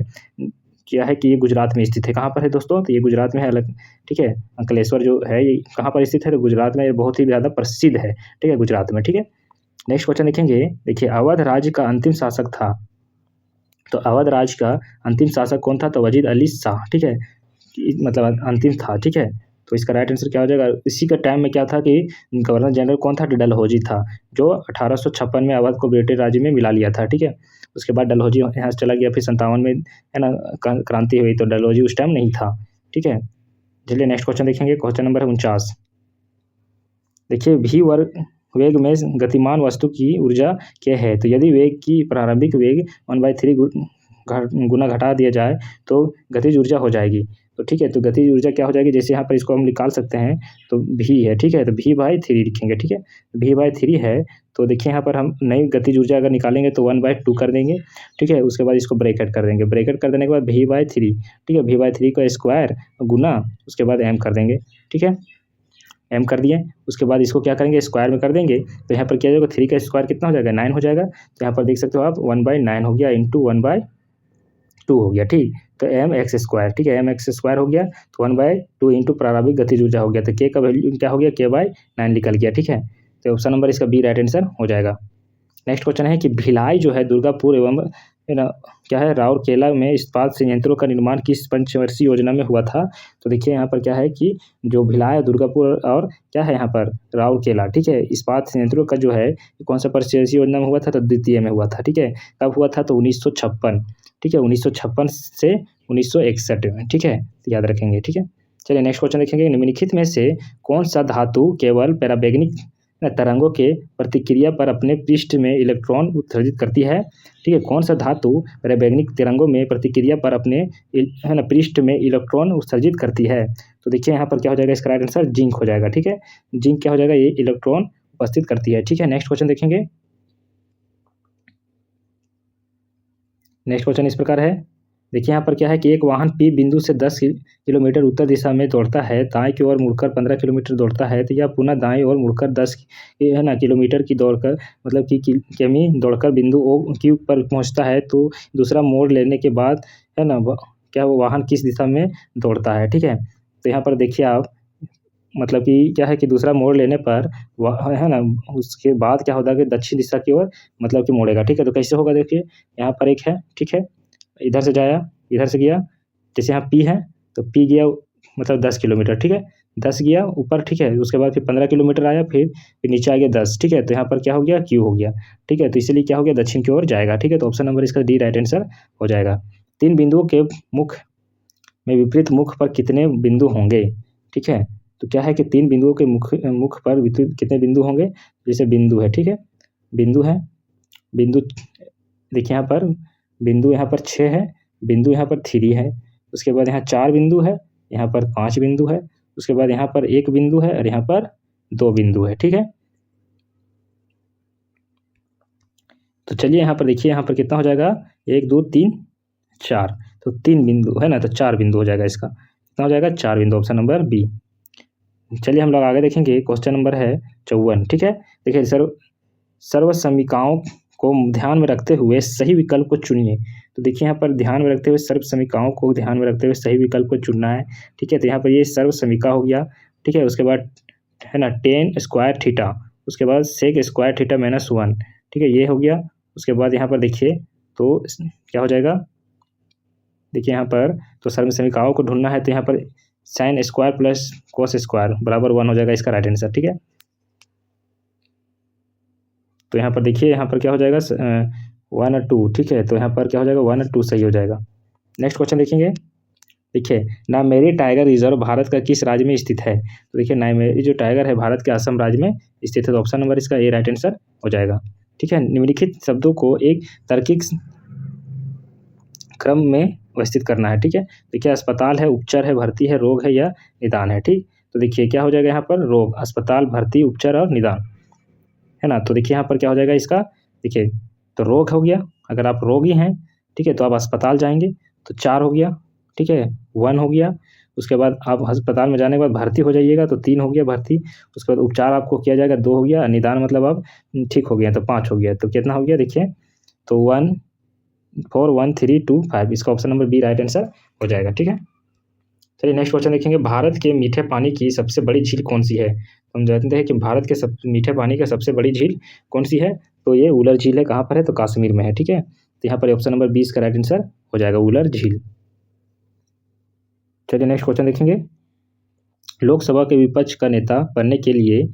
क्या है कि ये गुजरात में स्थित है। कहाँ पर है दोस्तों तो ये गुजरात में है अलग। ठीक है, अंकलेश्वर जो है ये कहाँ पर स्थित है तो गुजरात में, बहुत ही ज़्यादा प्रसिद्ध है। ठीक है, गुजरात में। ठीक है, नेक्स्ट क्वेश्चन देखेंगे। देखिए अवध राज्य का अंतिम शासक था, तो अवध राज्य का अंतिम शासक कौन था तो वजीद अली शाह। ठीक है, मतलब अंतिम था। ठीक है, तो इसका राइट आंसर क्या हो जाएगा। इसी का टाइम में क्या था कि गवर्नर जनरल कौन था डलहौजी था, जो 1856 में अवध को ब्रिटिश राज्य में मिला लिया था। ठीक है, उसके बाद डलहौजी यहाँ से चला गया, फिर 57 में है ना क्रांति हुई, तो डलहौजी उस टाइम नहीं था। ठीक है, चलिए नेक्स्ट क्वेश्चन देखेंगे। Question number 49। देखिए भी वर्ग वेग में गतिमान वस्तु की ऊर्जा क्या है, तो यदि वेग की प्रारंभिक वेग 1/3 गुना घटा दिया जाए तो गतिज ऊर्जा हो जाएगी। तो ठीक है, तो गतिज ऊर्जा क्या हो जाएगी, जैसे यहाँ पर इसको हम निकाल सकते हैं तो भी है। ठीक है, तो v/3 लिखेंगे। ठीक है, v/3 है, तो देखिए यहाँ पर हम नई गतिज ऊर्जा अगर निकालेंगे तो 1/2 कर देंगे। ठीक है, उसके बाद इसको ब्रैकेट कर देंगे, ब्रैकेट कर देने के बाद v/3। ठीक है, v/3 का स्क्वायर गुना उसके बाद m कर देंगे। ठीक है, m कर दिए, उसके बाद इसको क्या करेंगे स्क्वायर में कर देंगे, तो यहाँ पर क्या हो जाएगा 3 का स्क्वायर कितना हो जाएगा 9 हो जाएगा। तो यहाँ पर देख सकते हो आप 1/9 हो गया इंटू 1/2 हो गया। ठीक, तो एम एक्स स्क्वायर। ठीक है, एम एक्स स्क्वायर हो गया, तो 1/2 इंटू प्रारंभिक गतिज ऊर्जा हो गया, तो के का वैल्यू क्या हो गया k/9 निकल गया। ठीक है, तो ऑप्शन नंबर इसका बी राइट आंसर हो जाएगा। नेक्स्ट क्वेश्चन है कि भिलाई जो है दुर्गापुर एवं है ना क्या है राउरकेला में इस्पात संयंत्रों का निर्माण किस पंचवर्षीय योजना में हुआ था। तो देखिए यहाँ पर क्या है कि जो भिलाई दुर्गापुर और क्या है यहाँ पर राउरकेला, ठीक है, इस्पात संयंत्रों का जो है कौन सा पंचवर्षीय योजना में हुआ था तो द्वितीय में हुआ था। ठीक है, कब हुआ था तो 1956। ठीक है, 1956 से 1961 में। ठीक है, तो याद रखेंगे। ठीक है, चलिए नेक्स्ट क्वेश्चन देखेंगे। निम्नलिखित में से कौन सा धातु केवल पैराबैग्निक तरंगों के प्रतिक्रिया पर अपने पृष्ठ में इलेक्ट्रॉन उत्सर्जित करती है। ठीक है, कौन सा धातु पैराबैग्निक तरंगों में प्रतिक्रिया पर अपने है ना पृष्ठ में इलेक्ट्रॉन उत्सर्जित करती है। तो देखिए यहाँ पर क्या हो जाएगा इसका राइट आंसर जिंक हो जाएगा। ठीक है, जिंक क्या हो जाएगा ये इलेक्ट्रॉन उपस्थित करती है। ठीक है, नेक्स्ट क्वेश्चन देखेंगे। नेक्स्ट क्वेश्चन इस प्रकार है, देखिए यहाँ पर क्या है कि एक वाहन पी बिंदु से 10 किलोमीटर उत्तर दिशा में दौड़ता है, दाएं की ओर मुड़कर 15 किलोमीटर दौड़ता है, तो यह पुनः दाएं ओर मुड़कर 10 है ना किलोमीटर की दौड़कर मतलब कि किमी दौड़कर बिंदु ओ क्यू पर पहुंचता है, तो दूसरा मोड़ लेने के बाद है ना क्या वो वाहन किस दिशा में दौड़ता है। ठीक है, तो यहाँ पर देखिए आप मतलब कि क्या है कि दूसरा मोड़ लेने पर वह है ना उसके बाद क्या होता है कि दक्षिण दिशा की ओर मतलब कि मोड़ेगा। ठीक है, तो कैसे होगा देखिए यहाँ पर एक है। ठीक है, इधर से जाया इधर से गया, जैसे यहाँ पी है तो पी गया मतलब 10 किलोमीटर। ठीक है, 10 गया ऊपर। ठीक है, उसके बाद फिर 15 किलोमीटर आया, फिर नीचे आ गया 10। ठीक है, तो यहाँ पर क्या हो गया क्यू हो गया। ठीक है, तो इसलिए क्या हो गया दक्षिण की ओर जाएगा। ठीक है, तो ऑप्शन नंबर इसका डी राइट आंसर हो जाएगा। 3 बिंदुओं के मुख में विपरीत मुख पर कितने बिंदु होंगे। ठीक है, तो क्या है कि 3 बिंदुओं के मुख पर विपरीत कितने बिंदु होंगे। जैसे बिंदु है, ठीक है, बिंदु है, बिंदु देखिए यहाँ पर बिंदु यहाँ पर 6 है, बिंदु यहाँ पर 3 है, उसके बाद यहाँ 4 बिंदु है, यहाँ पर 5 बिंदु है, उसके बाद यहाँ पर 1 बिंदु है और यहाँ पर 2 बिंदु है। ठीक है, तो चलिए यहाँ पर देखिए, यहाँ पर कितना हो जाएगा 1 2 3 4, तो 3 बिंदु है ना, तो 4 बिंदु हो जाएगा इसका, कितना हो जाएगा 4 बिंदु, ऑप्शन नंबर बी। चलिए हम लोग आगे देखेंगे, क्वेश्चन नंबर है 54। ठीक है, देखिए सर्व समीकरणों को ध्यान में रखते हुए सही विकल्प को चुनिए। तो देखिए यहाँ पर ध्यान में रखते हुए सर्व समीकरणों को ध्यान में रखते हुए सही विकल्प को चुनना है। ठीक है, तो यहाँ पर ये सर्व समीकरण हो गया। ठीक है, उसके बाद है ना टेन स्क्वायर थीटा, उसके बाद सेक स्क्वायर थीटा -1। ठीक है, ये हो गया। उसके बाद यहाँ पर देखिए तो क्या हो जाएगा, देखिए यहाँ पर तो सर्व समीकरणों को ढूंढना है, तो यहाँ पर sine square plus cos square बराबर 1 हो जाएगा इसका राइट आंसर। ठीक है, तो यहाँ पर देखिए यहाँ पर क्या हो जाएगा 1 और 2। ठीक है, तो यहाँ पर क्या हो जाएगा 1 और 2 सही हो जाएगा। नेक्स्ट क्वेश्चन देखेंगे, देखिए नामेरी टाइगर रिजर्व भारत का किस राज्य में स्थित है। तो देखिए नामेरी जो टाइगर है भारत के असम राज्य में स्थित है, तो ऑप्शन नंबर इसका ए राइट आंसर हो जाएगा। ठीक है, निम्नलिखित शब्दों को एक तार्किक क्रम में व्यवस्थित करना है। ठीक है, देखिए अस्पताल है, उपचार है, भर्ती है, रोग है या निदान है। ठीक, तो देखिए क्या हो जाएगा यहाँ पर रोग, अस्पताल, भर्ती, उपचार और निदान, है ना। तो देखिए यहाँ पर क्या हो जाएगा इसका, देखिए तो रोग हो गया, अगर आप रोगी हैं, ठीक है, तो आप अस्पताल जाएंगे, तो 4 हो गया। ठीक है, 1 हो गया। उसके बाद आप अस्पताल में जाने के बाद भर्ती हो जाइएगा, तो 3 हो गया भर्ती। उसके बाद उपचार आपको किया जाएगा, 2 हो गया। निदान मतलब आप ठीक हो गया, तो 5 हो गया। तो कितना हो गया देखिए, तो 1 4 1 3 2 5, इसका option number B right answer हो जाएगा। ठीक है, चलिए नेक्स्ट क्वेश्चन देखेंगे, भारत के मीठे पानी की सबसे बड़ी झील कौन सी है। हम जानते हैं कि भारत के मीठे पानी का सबसे बड़ी झील कौन सी है, तो ये उलर झील है। कहाँ पर है, तो कश्मीर में है। ठीक है, तो यहाँ पर ऑप्शन नंबर 20 का राइट आंसर हो जाएगा उलर झील। चलिए नेक्स्ट क्वेश्चन देखेंगे, लोकसभा के विपक्ष का नेता बनने के लिए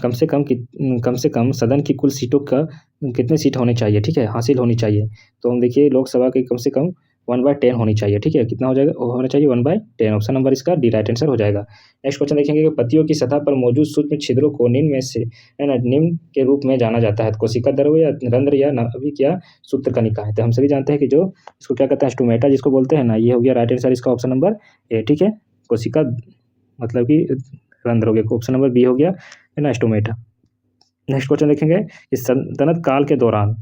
कम से कम सदन की कुल सीटों का कितने सीट होने चाहिए। ठीक है, हासिल होनी चाहिए। तो हम देखिए लोकसभा की कम से कम 1/10 होनी चाहिए। ठीक है, कितना हो जाएगा, होना चाहिए 1/10, ऑप्शन नंबर इसका डी राइट आंसर हो जाएगा। नेक्स्ट क्वेश्चन देखेंगे कि पत्तियों की सतह पर मौजूद सूक्ष्म छिद्रों को निम्न में से है ना निम्न के रूप में जाना जाता है, कोशिका द्रव या रंध्र या नाभिक या सूत्रकणिका है। तो हम सभी जानते हैं कि जो इसको क्या कहते हैं, स्टोमेटा जिसको बोलते हैं ना, ये हो गया राइट आंसर इसका ऑप्शन नंबर ए। ठीक है, कोशिका मतलब कि रंध्र हो गया, ऑप्शन नंबर बी हो गया, है ना स्टोमेटा। नेक्स्ट क्वेश्चन देखेंगे, इस सल्तनत काल के दौरान,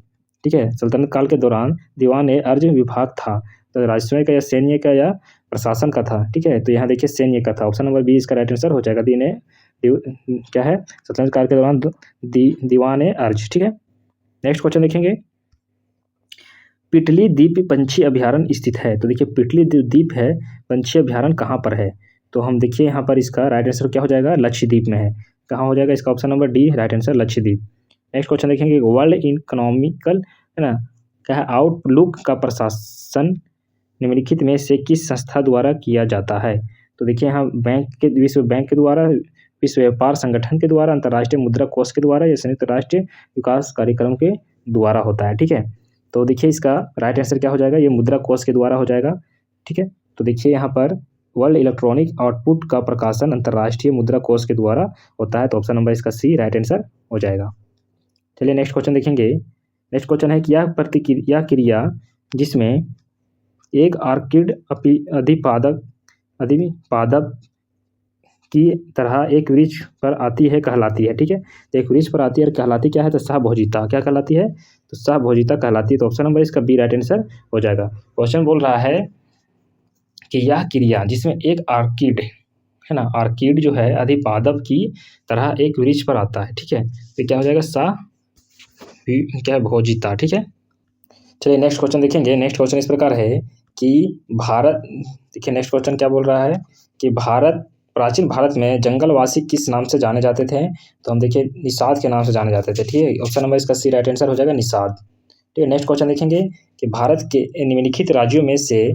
ठीक है, सल्तनत काल के दौरान दीवान ए अर्ज विभाग था, तो राजस्व का या सैन्य का या प्रशासन का था। ठीक है, तो यहाँ देखिए सैन्य का था, ऑप्शन नंबर बी इसका राइट आंसर हो जाएगा। क्या है, सल्तनत काल के दौरान दीवान ए अर्ज। ठीक है, नेक्स्ट क्वेश्चन देखेंगे, पिटली द्वीप पंछी अभ्यारण्य स्थित है। तो देखिए पिटली द्वीप है पंछी अभ्यारण्य कहाँ पर है, तो हम देखिए यहाँ पर इसका राइट आंसर क्या हो जाएगा, लक्षद्वीप में है। कहाँ हो जाएगा इसका option number D right answer Lakshadweep. Next question देखेंगे, वर्ल्ड इकोनॉमिकल है ना क्या है आउटलुक का प्रशासन निम्नलिखित में से किस संस्था द्वारा किया जाता है। तो देखिए यहाँ विश्व बैंक के द्वारा, विश्व व्यापार संगठन के द्वारा, अंतर्राष्ट्रीय मुद्रा कोष के द्वारा या संयुक्त राष्ट्रीय विकास कार्यक्रम के द्वारा होता है। ठीक है, तो देखिए इसका राइट आंसर क्या हो जाएगा, ये मुद्रा कोष के द्वारा हो जाएगा। ठीक है, तो देखिए यहाँ पर वर्ल्ड इलेक्ट्रॉनिक आउटपुट का प्रकाशन अंतर्राष्ट्रीय मुद्रा कोष के द्वारा होता है, तो ऑप्शन नंबर इसका सी राइट आंसर हो जाएगा। चलिए नेक्स्ट क्वेश्चन देखेंगे, नेक्स्ट क्वेश्चन है कि यह क्रिया जिसमें एक आर्किड अधिपादप की तरह एक वृक्ष पर आती है कहलाती है। ठीक है, तो एक वृक्ष पर आती है और कहलाती क्या है, तो सहभोजिता। क्या कहलाती है, तो सहभोजिता कहलाती है, तो ऑप्शन नंबर इसका बी राइट आंसर हो जाएगा। क्वेश्चन बोल रहा है कि यह क्रिया जिसमें एक आर्किड है ना, आर्किड जो है अधिपादप की तरह एक वृक्ष पर आता है। ठीक है, तो क्या हो जाएगा क्या भोजिता। ठीक है, चलिए नेक्स्ट क्वेश्चन देखेंगे, नेक्स्ट क्वेश्चन इस प्रकार है कि भारत, देखिए नेक्स्ट क्वेश्चन क्या बोल रहा है कि प्राचीन भारत में जंगलवासी किस नाम से जाने जाते थे, तो हम देखिए निषाद के नाम से जाने जाते थे। ठीक है, ऑप्शन नंबर इसका सी राइट आंसर हो जाएगा निषाद। ठीक है, नेक्स्ट क्वेश्चन देखेंगे कि भारत के निम्नलिखित राज्यों में से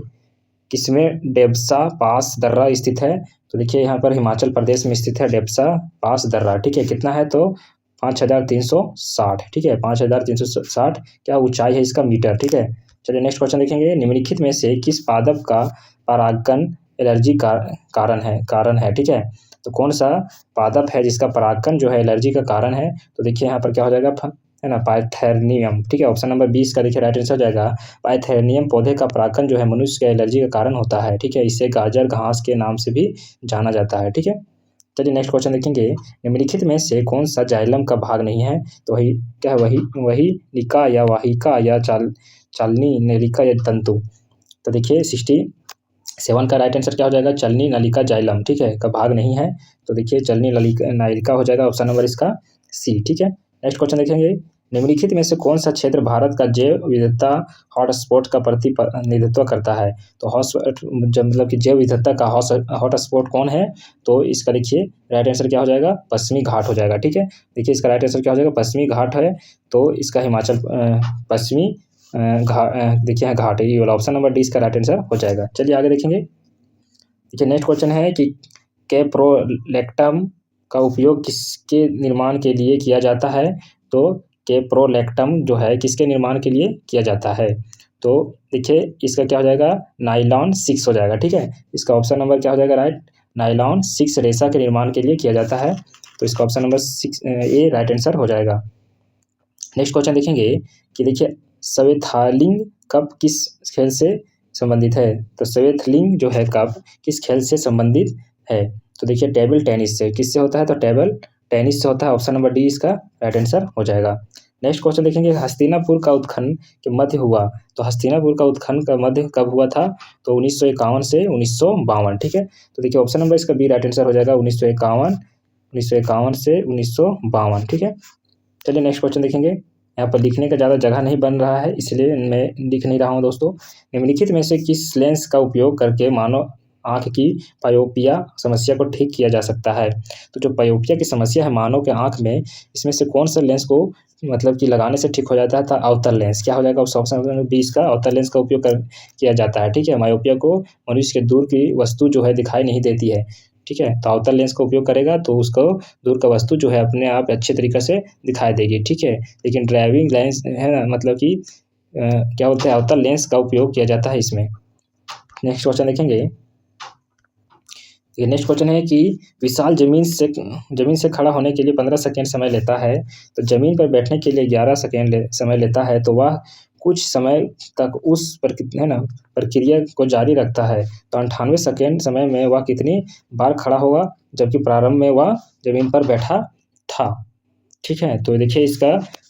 किसमें डेप्सा पास दर्रा स्थित है। तो देखिए यहाँ पर हिमाचल प्रदेश में स्थित है डेप्सा पास दर्रा। ठीक है, कितना है, तो 5360। ठीक है, 5360 क्या ऊंचाई है इसका मीटर। ठीक है, चलिए नेक्स्ट क्वेश्चन देखेंगे, निम्नलिखित में से किस पादप का परागकण एलर्जी का कारण है, ठीक है। तो कौन सा पादप है जिसका परागकण जो है एलर्जी का कारण है, तो देखिए यहाँ पर क्या हो जाएगा, है ना, पाइथेरनियम, ठीक है। ऑप्शन नंबर 20 का देखिए राइट आंसर हो जाएगा पाइथेरनियम। पौधे का परागकण जो है मनुष्य के एलर्जी का कारण होता है, ठीक है। इसे गाजर घास के नाम से भी जाना जाता है, ठीक है। चलिए नेक्स्ट क्वेश्चन देखेंगे, निम्नलिखित में से कौन सा जाइलम का भाग नहीं है, तो वही क्या है, वही निका या वाहिका या चालनी नलिका या तंतु। तो देखिए 67 का राइट आंसर क्या हो जाएगा, चलनी नलिका जाइलम, ठीक है, का भाग नहीं है। तो देखिए चलनी नलिका हो जाएगा ऑप्शन नंबर इसका सी, ठीक है। नेक्स्ट क्वेश्चन देखेंगे, निम्नलिखित में से कौन सा क्षेत्र भारत का जैव विविधता हॉटस्पॉट का प्रतिनिधित्व करता है। तो मतलब कि जैव विविधता का हॉटस्पॉट कौन है, तो इसका देखिए राइट आंसर क्या हो जाएगा, पश्चिमी घाट हो जाएगा, ठीक है। देखिए इसका राइट आंसर क्या हो जाएगा, पश्चिमी घाट है। तो इसका हिमाचल पश्चिमी देखिए यहाँ घाट है, ये वाला ऑप्शन नंबर डी इसका राइट आंसर हो जाएगा। चलिए आगे देखेंगे, देखिए नेक्स्ट क्वेश्चन है कि कैप्रोलैक्टम का उपयोग किसके निर्माण के लिए किया जाता है। तो कैप्रोलैक्टम जो है किसके निर्माण के लिए किया जाता है, तो देखिए इसका क्या हो जाएगा, नाइलॉन 6 हो जाएगा, ठीक है। इसका ऑप्शन नंबर क्या हो जाएगा राइट, नाइलॉन 6 रेशा के निर्माण के लिए किया जाता है। तो इसका ऑप्शन नंबर 6 ए राइट आंसर हो जाएगा। नेक्स्ट क्वेश्चन देखेंगे कि देखिए सवेथालिंग कप किस खेल से संबंधित है। तो सवेथलिंग जो है कप किस खेल से संबंधित है, तो देखिए टेबल टेनिस से। किससे होता है, तो टेबल टेनिस से होता है। ऑप्शन नंबर डी इसका राइट आंसर हो जाएगा। नेक्स्ट क्वेश्चन देखेंगे, हस्तिनापुर का उत्खनन के मध्य हुआ। तो हस्तिनापुर का उत्खनन का मध्य कब हुआ था, तो 1951 से 1952, ठीक है। तो देखिए ऑप्शन नंबर इसका बी राइट आंसर हो जाएगा, 1951 से 1952, ठीक है। चलिए नेक्स्ट क्वेश्चन देखेंगे, यहाँ पर लिखने का ज़्यादा जगह नहीं बन रहा है इसलिए मैं लिख नहीं रहा हूँ दोस्तों। निम्नलिखित में से किस लेंस का उपयोग करके मानव आँख की पायोपिया समस्या को ठीक किया जा सकता है। तो जो पायोपिया की समस्या है मानव के आँख में, इसमें से कौन सा लेंस को मतलब कि लगाने से ठीक हो जाता है, तो अवतल लेंस क्या हो जाएगा, उस ऑप्शन नंबर 20 का अवतल लेंस का उपयोग किया जाता है, ठीक है। मायोपिया को मनुष्य के दूर की वस्तु जो है दिखाई नहीं देती है, ठीक है। तो अवतल लेंस का उपयोग करेगा तो उसको दूर का वस्तु जो है अपने आप अच्छे तरीके से दिखाई देगी, ठीक है। लेकिन ड्राइविंग लेंस है ना, मतलब कि क्या बोलते हैं, अवतल लेंस का उपयोग किया जाता है इसमें। नेक्स्ट क्वेश्चन देखेंगे, नेक्स्ट क्वेश्चन है कि विशाल जमीन से खड़ा होने के लिए 15 सेकेंड समय लेता है, तो जमीन पर बैठने के लिए 11 सेकेंड समय लेता है, तो वह कुछ समय तक उस प्रक्रिया को जारी रखता है। तो 98 सेकेंड समय में वह कितनी बार खड़ा होगा, जबकि प्रारंभ में वह जमीन पर बैठा था, ठीक है। तो देखिए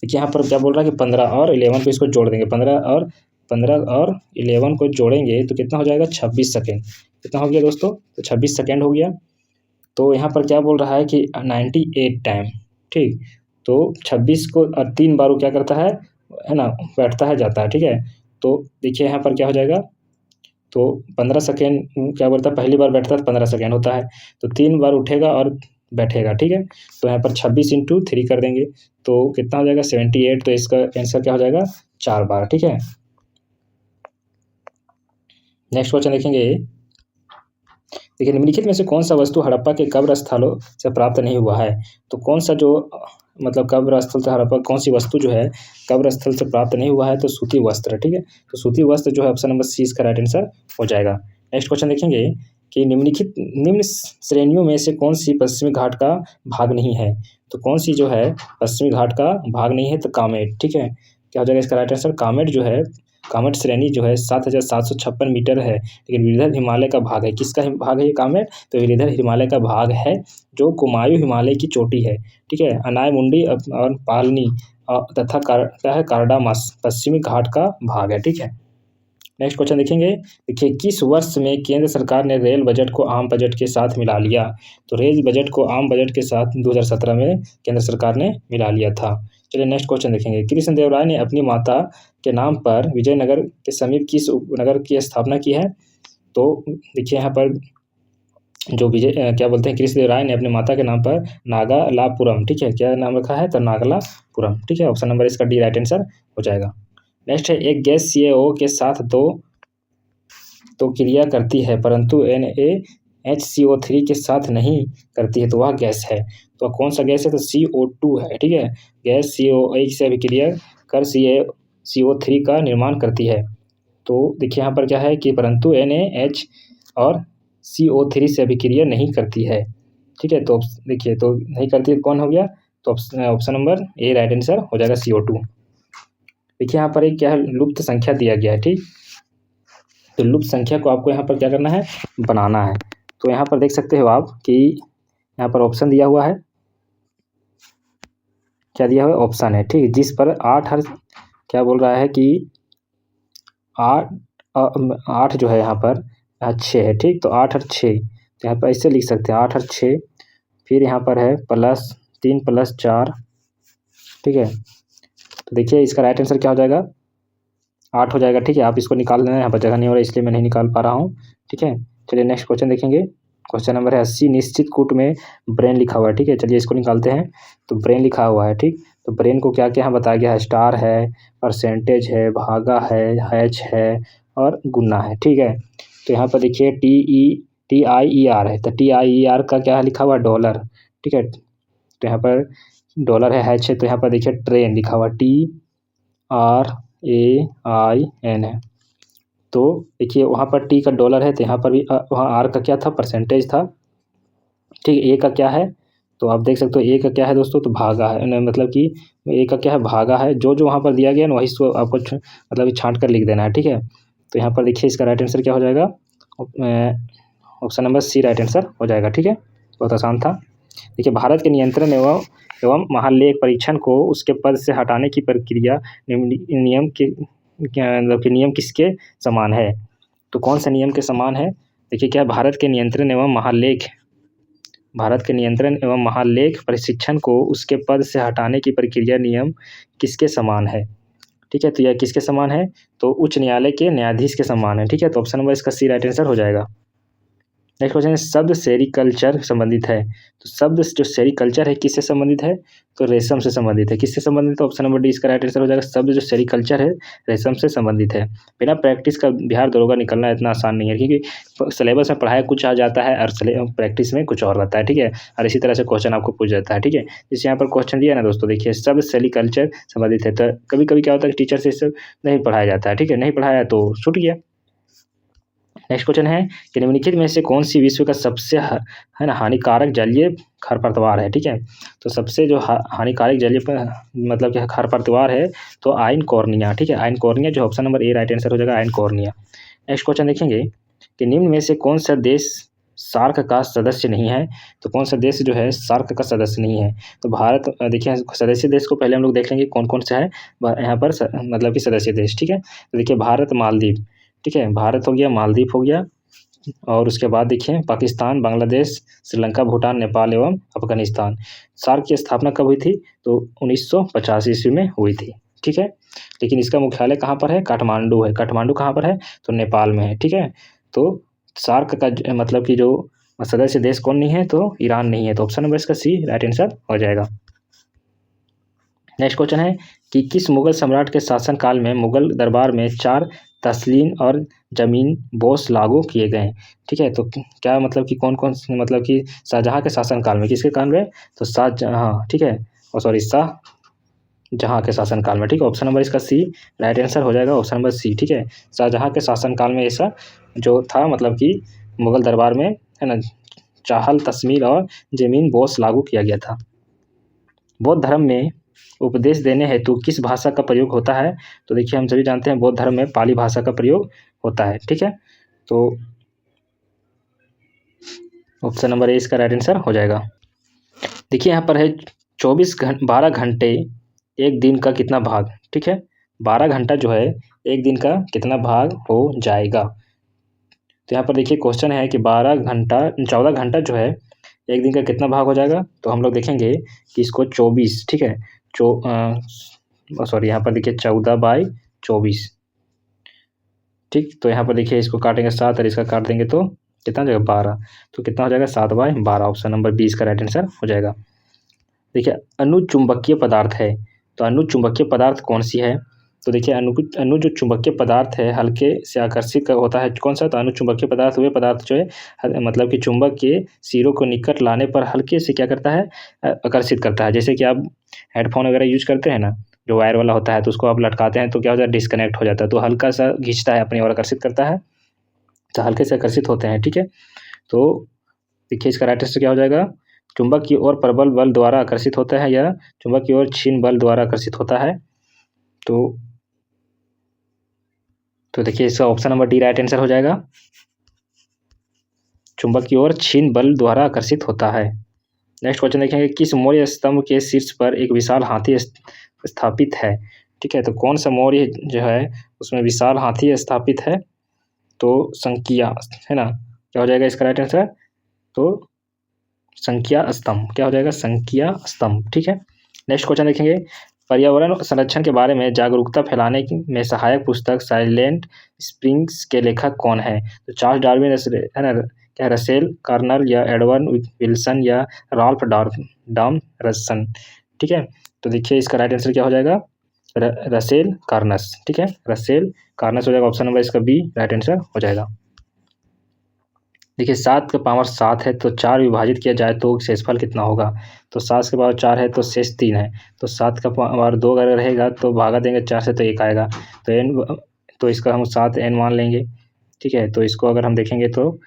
यहाँ पर क्या बोल रहा है कि 15 और 11 को इसको जोड़ देंगे, 15 और 11 को जोड़ेंगे तो कितना हो जाएगा, 26 सेकेंड। कितना हो गया दोस्तों, तो 26 सेकेंड हो गया। तो यहाँ पर क्या बोल रहा है कि 98 टाइम, ठीक। तो 26 को 3 बार वो क्या करता है ना, बैठता है जाता है, ठीक है। तो देखिए यहाँ पर क्या हो जाएगा, तो 15 सेकेंड क्या बोलता है, पहली बार बैठता है तो 15 सेकेंड होता है, तो 3 बार उठेगा और बैठेगा, ठीक है। तो यहाँ पर 26 × 3 कर देंगे तो कितना हो जाएगा, 78। तो इसका आंसर क्या हो जाएगा, 4 बार, ठीक है। नेक्स्ट क्वेश्चन देखेंगे, देखिए निम्नलिखित में से कौन सा वस्तु हड़प्पा के कब्र स्थलों से प्राप्त नहीं हुआ है। तो कौन सा जो मतलब कब्र स्थल से हड़प्पा कौन सी वस्तु जो है कब्र स्थल से प्राप्त नहीं हुआ है, तो सूती वस्त्र, ठीक है। तो सूती वस्त्र जो है ऑप्शन नंबर सी इसका राइट आंसर हो जाएगा। नेक्स्ट क्वेश्चन देखेंगे कि निम्न श्रेणियों में से कौन सी पश्चिमी घाट का भाग नहीं है। तो कौन सी जो है पश्चिमी घाट का भाग नहीं है, तो कामेट, ठीक है। क्या हो जाएगा इसका राइट आंसर, कामेट जो है, कामेट श्रेणी जो है 7756 मीटर है, लेकिन विरिधर हिमालय का भाग है। किसका भाग है ये कामेट, तो विरिधर हिमालय का भाग है जो कुमायूं हिमालय की चोटी है, ठीक है। अनायमुंडी और पालनी तथा क्या है, कार्डामास पश्चिमी घाट का भाग है, ठीक है। नेक्स्ट क्वेश्चन देखेंगे, देखिए किस वर्ष में केंद्र सरकार ने रेल बजट को आम बजट के साथ मिला लिया। तो रेल बजट को आम बजट के साथ 2017 में केंद्र सरकार ने मिला लिया था। चलिए नेक्स्ट क्वेश्चन देखेंगे, कृष्णदेवराय ने अपनी माता के नाम पर विजयनगर के समीप किस उपनगर की स्थापना की है। तो देखिए यहाँ पर जो क्या बोलते हैं, कृष्णदेवराय ने अपने माता के नाम पर नागलापुरम, ठीक है, क्या नाम रखा है, तो नागलापुरम, ठीक है। ऑप्शन नंबर इसका डी राइट आंसर हो जाएगा। नेक्स्ट है, एक गैस CaO के साथ तो क्रिया करती है परंतु NaHCO3 के साथ नहीं करती है, तो वह गैस है। तो कौन सा गैस है, तो CO2 है, ठीक है। गैस CO1 से अभिक्रिया कर CO3 का निर्माण करती है। तो देखिए यहाँ पर क्या है कि परंतु NaH और CO3 से अभिक्रिया नहीं करती है, ठीक है। तो देखिए तो नहीं करती है, कौन हो गया, तो option number A right answer हो जाएगा CO2। देखिए यहाँ पर एक क्या है, लुप्त संख्या दिया गया है, ठीक। तो लुप्त संख्या को आपको यहाँ पर क्या करना है, बनाना है। तो यहाँ पर देख सकते हो आप कि यहाँ पर ऑप्शन दिया हुआ है, क्या दिया हुआ है, ऑप्शन है, ठीक। जिस पर 8 हर क्या बोल रहा है कि 8 जो है यहाँ पर 6 है, ठीक। तो 8 और 6 तो यहाँ पर ऐसे लिख सकते हैं, 8 और 6, फिर यहाँ पर है +3 + 4, ठीक है। तो देखिए इसका राइट आंसर क्या हो जाएगा, 8 हो जाएगा, ठीक है। आप इसको निकाल लेना, यहाँ पर जगह नहीं हो रहा इसलिए मैं नहीं निकाल पा रहा हूँ, ठीक है। चलिए नेक्स्ट क्वेश्चन देखेंगे। क्वेश्चन नंबर है 80, निश्चित कूट में ब्रेन लिखा हुआ है, ठीक है। चलिए इसको निकालते हैं। तो ब्रेन लिखा हुआ है, ठीक। तो ब्रेन को क्या क्या बताया गया है, स्टार है, परसेंटेज है, भागा है, हैच है और गुना है, ठीक है। तो यहाँ पर देखिए TIER है, तो TIER का क्या है लिखा हुआ, डॉलर, ठीक है। तो यहाँ पर डॉलर है, हैच है, तो यहाँ पर देखिए ट्रेन लिखा हुआ TRAIN है। तो देखिए वहाँ पर टी का डॉलर है, तो यहाँ पर भी वहाँ आर का क्या था, परसेंटेज था, ठीक। ए का क्या है, तो आप देख सकते हो ए का क्या है दोस्तों, तो भागा है, मतलब कि ए का क्या है, भागा है। जो जो वहाँ पर दिया गया है ना वही इसको आपको मतलब कि छांट कर लिख देना है, ठीक है। तो यहाँ पर देखिए इसका राइट आंसर क्या हो जाएगा, option number C right answer हो जाएगा, ठीक है। बहुत आसान था। देखिए भारत के नियंत्रण एवं महालेख परीक्षण को उसके पद से हटाने की प्रक्रिया नियम के मतलब कि नियम किसके समान है, तो कौन सा नियम के समान है। देखिए क्या भारत के नियंत्रण एवं महालेख प्रशिक्षण को उसके पद से हटाने की प्रक्रिया नियम किसके समान है, ठीक है। तो यह किसके समान है, तो उच्च न्यायालय के न्यायाधीश के समान है, ठीक है। तो ऑप्शन नंबर इसका सी राइट आंसर हो जाएगा। नेक्स्ट क्वेश्चन है, शब्द सेरिकल्चर संबंधित है, तो शब्द जो सेरिकल्चर है किससे संबंधित है, तो रेशम से संबंधित है। किससे संबंधित है, ऑप्शन नंबर डी इसका राइट आंसर हो जाएगा। शब्द जो सेरिकल्चर है रेशम से संबंधित है। बिना प्रैक्टिस का बिहार दरोगा निकलना इतना आसान नहीं है, क्योंकि सिलेबस में पढ़ाया कुछ आ जाता है और प्रैक्टिस में कुछ और रहता है, ठीक है। और इसी तरह से क्वेश्चन आपको पूछ जाता है, ठीक है। जैसे यहाँ पर क्वेश्चन दिया ना दोस्तों, देखिए शब्द सेरिकल्चर संबंधित है, तो कभी कभी क्या होता है टीचर से सब नहीं पढ़ाया जाता है, ठीक है। नहीं पढ़ाया तो छूट गया। नेक्स्ट क्वेश्चन है कि निम्नलिखित में से कौन सी विश्व का सबसे है ना हानिकारक जलीय खरपतवार है, ठीक है। तो सबसे जो हानिकारक जलीय मतलब कि खरपतवार है, तो आइन कॉर्निया, ठीक है। आइन कॉर्निया जो option number A right answer हो जाएगा, आइन कॉर्निया। नेक्स्ट क्वेश्चन देखेंगे कि निम्न में से कौन सा देश सार्क का सदस्य नहीं है, तो कौन सा देश जो है सार्क का सदस्य नहीं है। तो भारत, देखिए सदस्य देश को पहले हम लोग देख लेंगे कौन कौन सा है यहाँ पर मतलब कि सदस्य देश, ठीक है। तो देखिए भारत, मालदीव, ठीक है। भारत हो गया, मालदीव हो गया, और उसके बाद देखिए पाकिस्तान, बांग्लादेश, श्रीलंका, भूटान, नेपाल एवं अफगानिस्तान। सार्क की स्थापना कब हुई थी, तो 1950 ईस्वी में हुई थी, ठीक है। लेकिन इसका मुख्यालय कहाँ पर है, काठमांडू है। काठमांडू कहाँ पर है, तो नेपाल में है, ठीक है। तो सार्क का मतलब कि जो सदस्य देश कौन नहीं है, तो ईरान नहीं है। तो ऑप्शन नंबर इसका सी राइट आंसर हो जाएगा। नेक्स्ट क्वेश्चन है कि किस मुगल सम्राट के शासनकाल में मुगल दरबार में 4 तस्लीन और जमीन बोस लागू किए गए, ठीक है। तो क्या मतलब कि कौन कौन मतलब कि शाहजहाँ के शासनकाल में, किसके काल में, तो शाहजहाँ, ठीक है, और सॉरी शाहजहाँ के शासनकाल में, ठीक है। ऑप्शन नंबर इसका सी राइट आंसर हो जाएगा, ऑप्शन नंबर सी, ठीक है। शाहजहाँ के शासनकाल में ऐसा जो था मतलब कि मुगल दरबार में है ना चाहल तस्मील और जमीन बोस लागू किया गया था। बौद्ध धर्म में उपदेश देने हेतु किस भाषा का प्रयोग होता है, तो देखिए हम सभी जानते हैं बौद्ध धर्म में पाली भाषा का प्रयोग होता है, ठीक है। तो ऑप्शन नंबर ए इसका राइट आंसर हो जाएगा। देखिए यहाँ पर है 12 घंटे एक दिन का कितना भाग, ठीक है। 12 घंटा जो है एक दिन का कितना भाग हो जाएगा। तो यहाँ पर देखिए क्वेश्चन है कि 14 घंटा जो है एक दिन का कितना भाग हो जाएगा, तो हम लोग देखेंगे कि इसको 24, ठीक है, सॉरी यहाँ पर देखिए 14/24, ठीक। तो यहाँ पर देखिए इसको काटेंगे 7 और इसका काट देंगे तो कितना हो जाएगा 12, तो कितना हो जाएगा 7/12, ऑप्शन नंबर बी इसका राइट आंसर हो जाएगा। देखिए अनुचुंबकीय पदार्थ है, तो अनुचुंबकीय पदार्थ कौन सी है, तो देखिए अनु जो चुंबकीय पदार्थ है हल्के से आकर्षित होता है, कौन सा, तो अनुचुंबकीय पदार्थ वे पदार्थ जो है मतलब कि चुंबक के सिरों को निकट लाने पर हल्के से क्या करता है, आकर्षित करता है। जैसे कि आप हेडफोन वगैरह यूज करते हैं ना, जो वायर वाला होता है, तो उसको आप लटकाते हैं तो क्या हो जाता है, डिस्कनेक्ट हो जाता है, तो हल्का सा खींचता है अपनी ओर आकर्षित करता है, तो हल्के से आकर्षित होते हैं। ठीक है, तो देखिए इसका राइट आंसर क्या हो जाएगा, चुंबक की ओर प्रबल बल द्वारा आकर्षित होता है या चुंबक की ओर क्षीण बल द्वारा आकर्षित होता है। तो देखिए इसका option number D right answer हो जाएगा, चुंबक की ओर क्षीण बल द्वारा आकर्षित होता है। नेक्स्ट क्वेश्चन देखेंगे, किस मौर्य स्तंभ के शीर्ष पर एक विशाल हाथी स्थापित है। ठीक है, तो कौन सा मौर्य जो है उसमें विशाल हाथी स्थापित है, तो संख्या है ना, क्या हो जाएगा इसका राइट आंसर, तो संख्या स्तंभ, क्या हो जाएगा, संख्या स्तंभ। ठीक है, नेक्स्ट क्वेश्चन देखेंगे, पर्यावरण संरक्षण के बारे में जागरूकता फैलाने में सहायक पुस्तक साइलेंट स्प्रिंग्स के लेखक कौन है, तो चार्ल्स डार्विन है ना, क्या रसेल कार्नर या एडवर्ड विल्सन या राल्फ डॉमरसन। ठीक है, तो देखिए इसका राइट आंसर क्या हो जाएगा, रसेल कार्नस। ठीक है, रसेल कार्नस हो जाएगा, ऑप्शन नंबर इसका बी राइट आंसर हो जाएगा। देखिए 7 का पावर 7 है, तो 4 विभाजित किया जाए तो शेषफल कितना होगा, तो 7 का पावर 4 है तो शेष 3 है, तो 7 का पावर 2 अगर रहेगा तो भागा देंगे 4 से तो 1 आएगा, तो एन, तो इसका हम 7 एन मान लेंगे। ठीक है, तो इसको अगर हम देखेंगे तो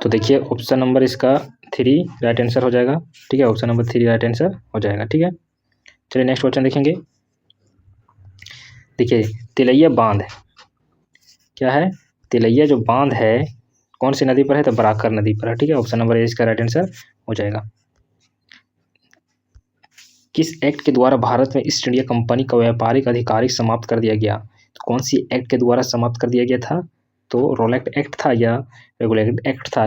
देखिए ऑप्शन नंबर इसका 3 राइट आंसर हो जाएगा। ठीक है, ऑप्शन नंबर 3 राइट आंसर हो जाएगा। ठीक है, चलिए नेक्स्ट क्वेश्चन देखेंगे। देखिए तिलैया बांध क्या है, तिलैया जो बांध है कौन सी नदी पर है, तो बराकर नदी पर है। ठीक है, ऑप्शन नंबर ए इसका राइट आंसर हो जाएगा। किस एक्ट के द्वारा भारत में ईस्ट इंडिया कंपनी का व्यापारिक आधिकारिक समाप्त कर दिया गया, तो कौन सी एक्ट के द्वारा समाप्त कर दिया गया था, तो रोलेक्ट एक्ट था या रेगुलेटेड एक्ट था,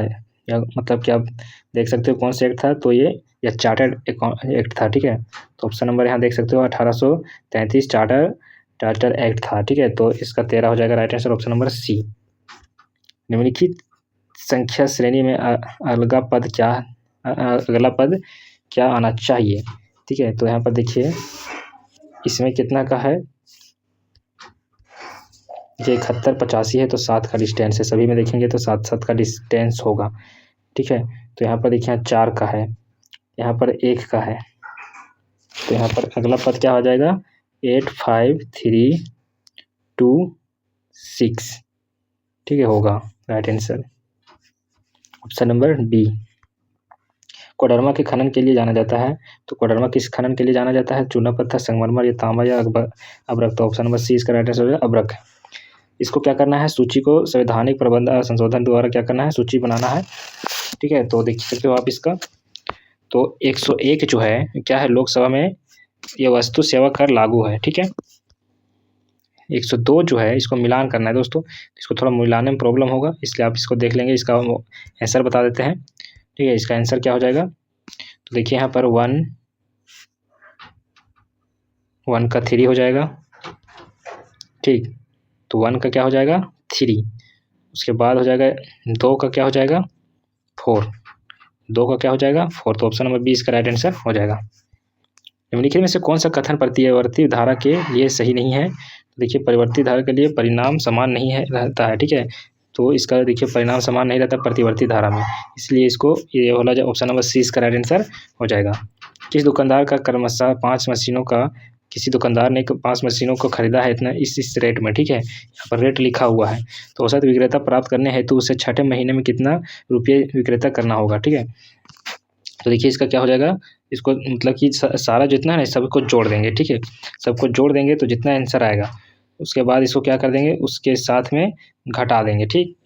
या मतलब कि आप देख सकते हो कौन सा एक्ट था, तो ये या चार्टर्ड एक्ट था। ठीक है, तो ऑप्शन नंबर यहाँ देख सकते हो 1833 चार्टर एक्ट था। ठीक है, तो इसका 13 हो जाएगा right answer, option number C. निम्नलिखित संख्या श्रेणी में अगला पद क्या आना चाहिए। ठीक है, तो यहाँ पर देखिए इसमें कितना का है, ये 71 85 है, तो 7 का डिस्टेंस है, सभी में देखेंगे तो 7 का डिस्टेंस होगा। ठीक है, तो यहाँ पर देखिए 4 का है, यहाँ पर 1 का है, तो यहाँ पर अगला पद क्या हो जाएगा, 8 5 3 2 6। ठीक है, होगा right answer option number B. Koderma के खनन के लिए जाना जाता है, तो कोडरमा किस खनन के लिए जाना जाता है, चूना पत्थर, संगमरमर या तांबा या अब्रक, तो ऑप्शन नंबर सी इसका राइट आंसर अब्रक। इसको क्या करना है, सूची को संवैधानिक प्रबंध संशोधन द्वारा क्या करना है, सूची बनाना है। ठीक है, तो देख सकते हो आप इसका, तो 101 जो है क्या है, लोकसभा में ये वस्तु सेवा कर लागू है। ठीक है, 102 जो है इसको मिलान करना है दोस्तों, इसको थोड़ा मिलाने में प्रॉब्लम होगा, इसलिए आप इसको देख लेंगे, इसका आंसर बता देते हैं। ठीक है, इसका आंसर क्या हो जाएगा, तो देखिए यहाँ पर 1 का 3 हो जाएगा। ठीक, तो 1 का क्या हो जाएगा 3, उसके बाद हो जाएगा 2 का क्या हो जाएगा 4, 2 का क्या हो जाएगा 4, तो ऑप्शन नंबर बी इसका राइट आंसर हो जाएगा। निम्नलिखित में से कौन सा कथन प्रतिवर्ती धारा के लिए सही नहीं है, तो देखिए परिवर्ती धारा के लिए परिणाम समान नहीं है रहता है। ठीक है, तो इसका देखिए परिणाम समान नहीं रहता प्रतिवर्ती धारा में, इसलिए इसको ये वाला जो ऑप्शन नंबर सी इसका राइट आंसर हो जाएगा। किस दुकानदार का क्रमशः 5 मशीनों का, किसी दुकानदार ने 5 मशीनों को खरीदा है इतना इस रेट में। ठीक है, यहाँ पर रेट लिखा हुआ है, तो औसत विक्रेता प्राप्त करने हेतु उसे 6ठे महीने में कितना रुपये विक्रेता करना होगा। ठीक है, तो देखिए इसका क्या हो जाएगा, इसको मतलब कि सारा जितना है सबको जोड़ देंगे। ठीक है, सबको जोड़ देंगे तो जितना आंसर आएगा उसके बाद इसको क्या कर देंगे, उसके साथ में घटा देंगे। ठीक,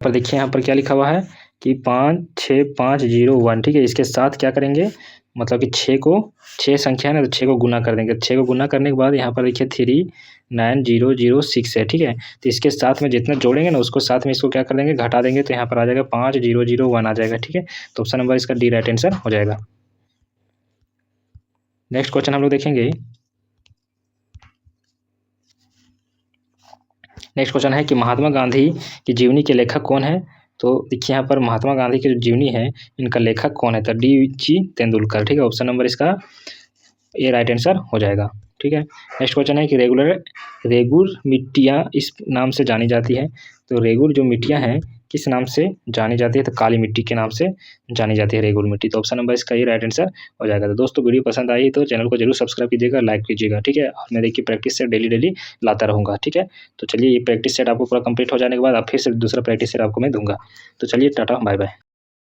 पर देखिए यहाँ पर क्या लिखा हुआ है कि 56501। ठीक है, इसके साथ क्या करेंगे, मतलब कि 6 संख्या है ना, तो 6 को गुना कर देंगे, 6 को गुना करने के बाद यहाँ पर देखिए 39006 है। ठीक है, तो इसके साथ में जितना जोड़ेंगे ना उसको साथ में इसको क्या कर देंगे, घटा देंगे, तो यहाँ पर आ जाएगा 5001 आ जाएगा। ठीक है, तो ऑप्शन नंबर इसका डी राइट आंसर हो जाएगा। नेक्स्ट क्वेश्चन हम लोग देखेंगे, नेक्स्ट क्वेश्चन है कि महात्मा गांधी की जीवनी के लेखक कौन है, तो देखिए यहाँ पर महात्मा गांधी की जो जीवनी है इनका लेखक कौन है, तो डी.जी. तेंदुलकर। ठीक है, ऑप्शन नंबर इसका ए राइट आंसर हो जाएगा। ठीक है, नेक्स्ट क्वेश्चन है कि रेगुर मिट्टियाँ इस नाम से जानी जाती है, तो रेगुर जो मिट्टियाँ हैं किस नाम से जानी जाती है? तो काली मिट्टी के नाम से जानी जाती है रेगुल मिट्टी। तो ऑप्शन नंबर इसका ये राइट आंसर हो जाएगा। तो दोस्तों वीडियो पसंद आई तो चैनल को जरूर सब्सक्राइब कीजिएगा, लाइक कीजिएगा, ठीक है। और मैं देखिए प्रैक्टिस सेट डेली लाता रहूँगा, ठीक है। तो चलिए ये प्रैक्टिस सेट आपको पूरा कंप्लीट हो जाने के बाद अब फिर से दूसरा प्रैक्टिस सेट आपको मैं दूँगा। तो चलिए टाटा, बाय बाय।